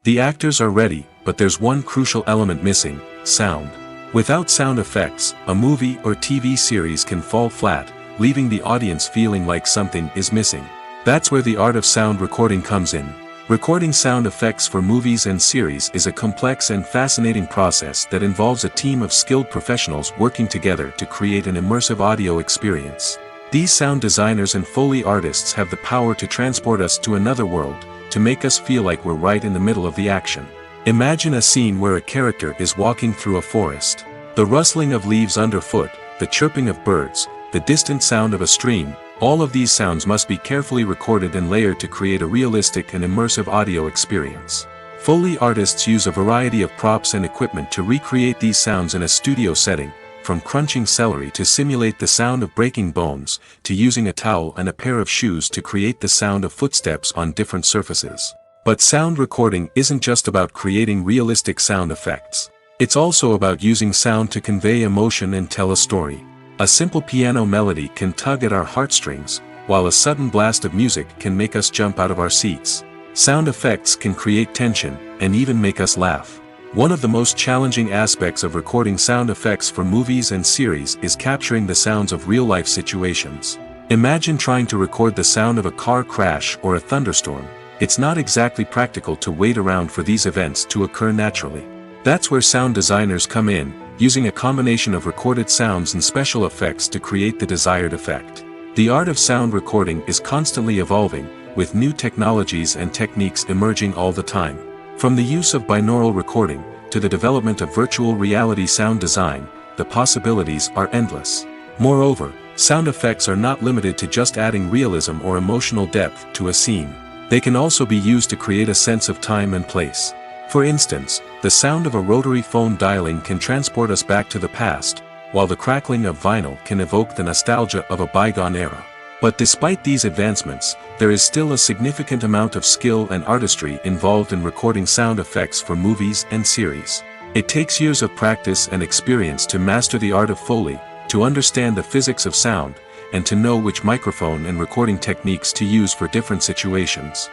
S1: The actors are ready, but there's one crucial element missing: sound. Without sound effects, a movie or TV series can fall flat, leaving the audience feeling like something is missing. That's where the art of sound recording comes in. Recording sound effects for movies and series is a complex and fascinating process that involves a team of skilled professionals working together to create an immersive audio experience. These sound designers and Foley artists have the power to transport us to another world, to make us feel like we're right in the middle of the action. Imagine a scene where a character is walking through a forest. The rustling of leaves underfoot, the chirping of birds, the distant sound of a stream, all of these sounds must be carefully recorded and layered to create a realistic and immersive audio experience. Foley artists use a variety of props and equipment to recreate these sounds in a studio setting, from crunching celery to simulate the sound of breaking bones, to using a towel and a pair of shoes to create the sound of footsteps on different surfaces. But sound recording isn't just about creating realistic sound effects. It's also about using sound to convey emotion and tell a story. A simple piano melody can tug at our heartstrings, while a sudden blast of music can make us jump out of our seats. Sound effects can create tension, and even make us laugh. One of the most challenging aspects of recording sound effects for movies and series is capturing the sounds of real-life situations. Imagine trying to record the sound of a car crash or a thunderstorm. It's not exactly practical to wait around for these events to occur naturally. That's where sound designers come in, using a combination of recorded sounds and special effects to create the desired effect. The art of sound recording is constantly evolving, with new technologies and techniques emerging all the time. From the use of binaural recording, to the development of virtual reality sound design, the possibilities are endless. Moreover, sound effects are not limited to just adding realism or emotional depth to a scene. They can also be used to create a sense of time and place. For instance, the sound of a rotary phone dialing can transport us back to the past, while the crackling of vinyl can evoke the nostalgia of a bygone era. But despite these advancements, there is still a significant amount of skill and artistry involved in recording sound effects for movies and series. It takes years of practice and experience to master the art of Foley, to understand the physics of sound, and to know which microphone and recording techniques to use for different situations.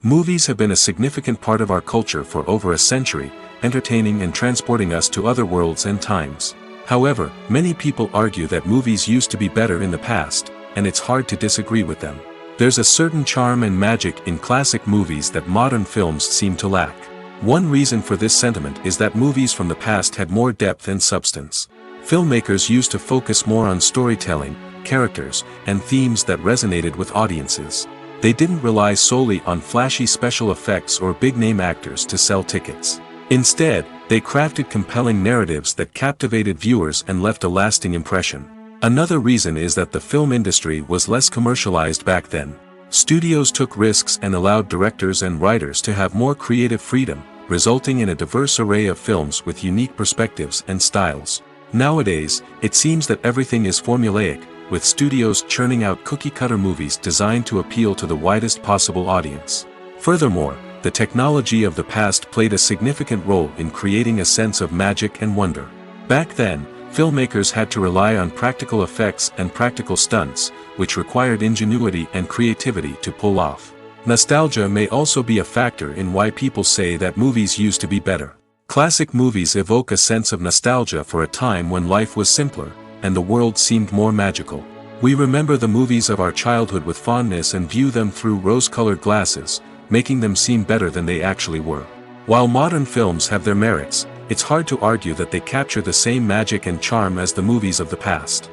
S1: Movies have been a significant part of our culture for over a century, entertaining and transporting us to other worlds and times. However, many people argue that movies used to be better in the past, and it's hard to disagree with them. There's a certain charm and magic in classic movies that modern films seem to lack. One reason for this sentiment is that movies from the past had more depth and substance. Filmmakers used to focus more on storytelling, characters, and themes that resonated with audiences. They didn't rely solely on flashy special effects or big-name actors to sell tickets. Instead, they crafted compelling narratives that captivated viewers and left a lasting impression. Another reason is that the film industry was less commercialized back then. Studios took risks and allowed directors and writers to have more creative freedom, resulting in a diverse array of films with unique perspectives and styles. Nowadays, it seems that everything is formulaic, with studios churning out cookie-cutter movies designed to appeal to the widest possible audience. Furthermore, the technology of the past played a significant role in creating a sense of magic and wonder. Back then, filmmakers had to rely on practical effects and practical stunts, which required ingenuity and creativity to pull off. Nostalgia may also be a factor in why people say that movies used to be better. Classic movies evoke a sense of nostalgia for a time when life was simpler, and the world seemed more magical. We remember the movies of our childhood with fondness and view them through rose-colored glasses, making them seem better than they actually were. While modern films have their merits, it's hard to argue that they capture the same magic and charm as the movies of the past.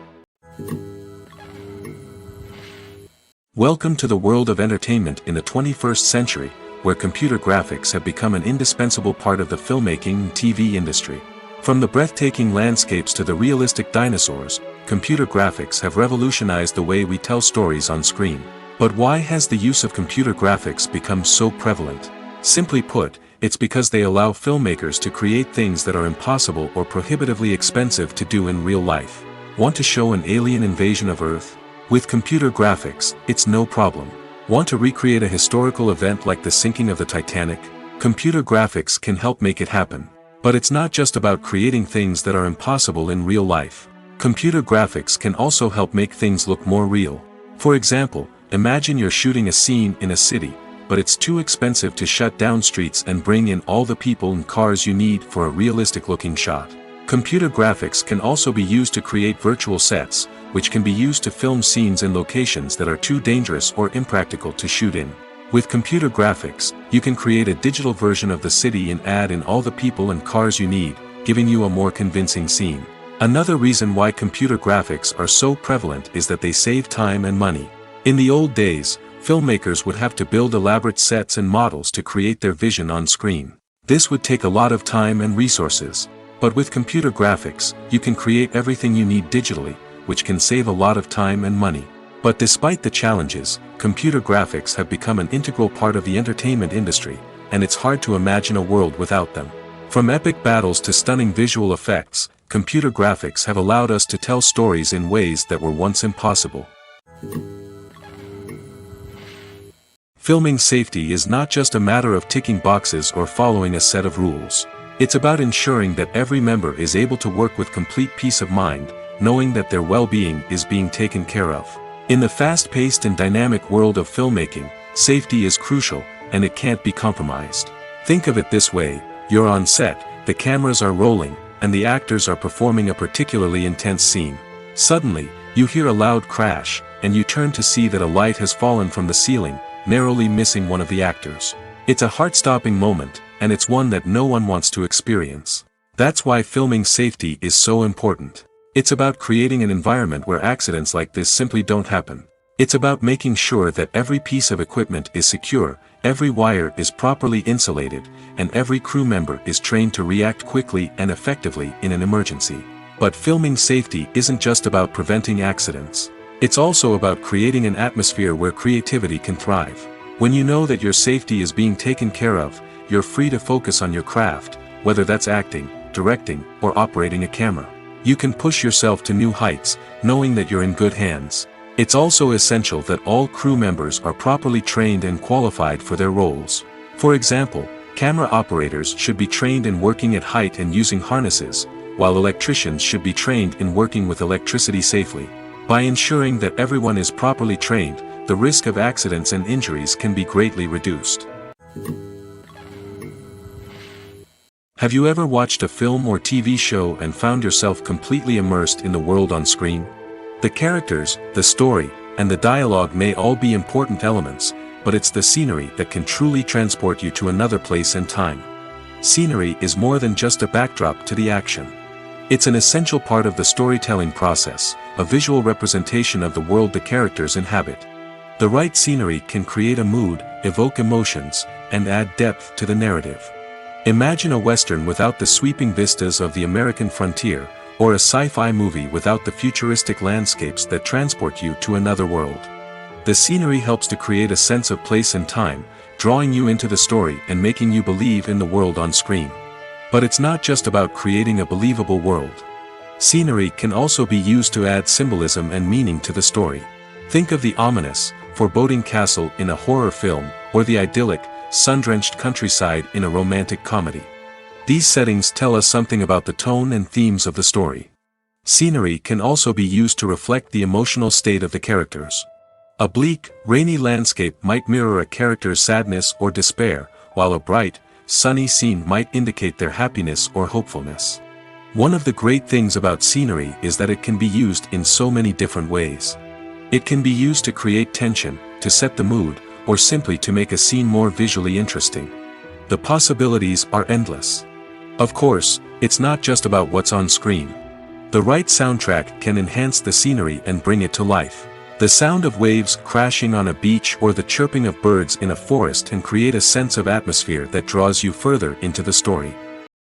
S1: Welcome to the world of entertainment in the 21st century, where computer graphics have become an indispensable part of the filmmaking and TV industry. From the breathtaking landscapes to the realistic dinosaurs, computer graphics have revolutionized the way we tell stories on screen. But why has the use of computer graphics become so prevalent? Simply put, it's because they allow filmmakers to create things that are impossible or prohibitively expensive to do in real life. Want to show an alien invasion of Earth? With computer graphics, it's no problem. Want to recreate a historical event like the sinking of the Titanic? Computer graphics can help make it happen. But it's not just about creating things that are impossible in real life. Computer graphics can also help make things look more real. For example, imagine you're shooting a scene in a city, but it's too expensive to shut down streets and bring in all the people and cars you need for a realistic-looking shot. Computer graphics can also be used to create virtual sets, which can be used to film scenes in locations that are too dangerous or impractical to shoot in. With computer graphics, you can create a digital version of the city and add in all the people and cars you need, giving you a more convincing scene. Another reason why computer graphics are so prevalent is that they save time and money. In the old days, filmmakers would have to build elaborate sets and models to create their vision on screen. This would take a lot of time and resources. But with computer graphics, you can create everything you need digitally, which can save a lot of time and money. But despite the challenges, computer graphics have become an integral part of the entertainment industry, and it's hard to imagine a world without them. From epic battles to stunning visual effects, computer graphics have allowed us to tell stories in ways that were once impossible. Filming safety is not just a matter of ticking boxes or following a set of rules. It's about ensuring that every member is able to work with complete peace of mind, knowing that their well-being is being taken care of. In the fast-paced and dynamic world of filmmaking, safety is crucial, and it can't be compromised. Think of it this way: you're on set, the cameras are rolling, and the actors are performing a particularly intense scene. Suddenly, you hear a loud crash, and you turn to see that a light has fallen from the ceiling, narrowly missing one of the actors. It's a heart-stopping moment, and it's one that no one wants to experience. That's why filming safety is so important. It's about creating an environment where accidents like this simply don't happen. It's about making sure that every piece of equipment is secure, every wire is properly insulated, and every crew member is trained to react quickly and effectively in an emergency. But filming safety isn't just about preventing accidents. It's also about creating an atmosphere where creativity can thrive. When you know that your safety is being taken care of, you're free to focus on your craft, whether that's acting, directing, or operating a camera. You can push yourself to new heights, knowing that you're in good hands. It's also essential that all crew members are properly trained and qualified for their roles. For example, camera operators should be trained in working at height and using harnesses, while electricians should be trained in working with electricity safely. By ensuring that everyone is properly trained, the risk of accidents and injuries can be greatly reduced. Have you ever watched a film or TV show and found yourself completely immersed in the world on screen? The characters, the story, and the dialogue may all be important elements, but it's the scenery that can truly transport you to another place and time. Scenery is more than just a backdrop to the action. It's an essential part of the storytelling process, a visual representation of the world the characters inhabit. The right scenery can create a mood, evoke emotions, and add depth to the narrative. Imagine a Western without the sweeping vistas of the American frontier, or a sci-fi movie without the futuristic landscapes that transport you to another world. The scenery helps to create a sense of place and time, drawing you into the story and making you believe in the world on screen. But it's not just about creating a believable world. Scenery can also be used to add symbolism and meaning to the story. Think of the ominous, foreboding castle in a horror film, or the idyllic, sun-drenched countryside in a romantic comedy. These settings tell us something about the tone and themes of the story. Scenery can also be used to reflect the emotional state of the characters. A bleak, rainy landscape might mirror a character's sadness or despair, while a bright, sunny scene might indicate their happiness or hopefulness. One of the great things about scenery is that it can be used in so many different ways. It can be used to create tension, to set the mood, or simply to make a scene more visually interesting. The possibilities are endless. Of course, it's not just about what's on screen. The right soundtrack can enhance the scenery and bring it to life. The sound of waves crashing on a beach or the chirping of birds in a forest can create a sense of atmosphere that draws you further into the story.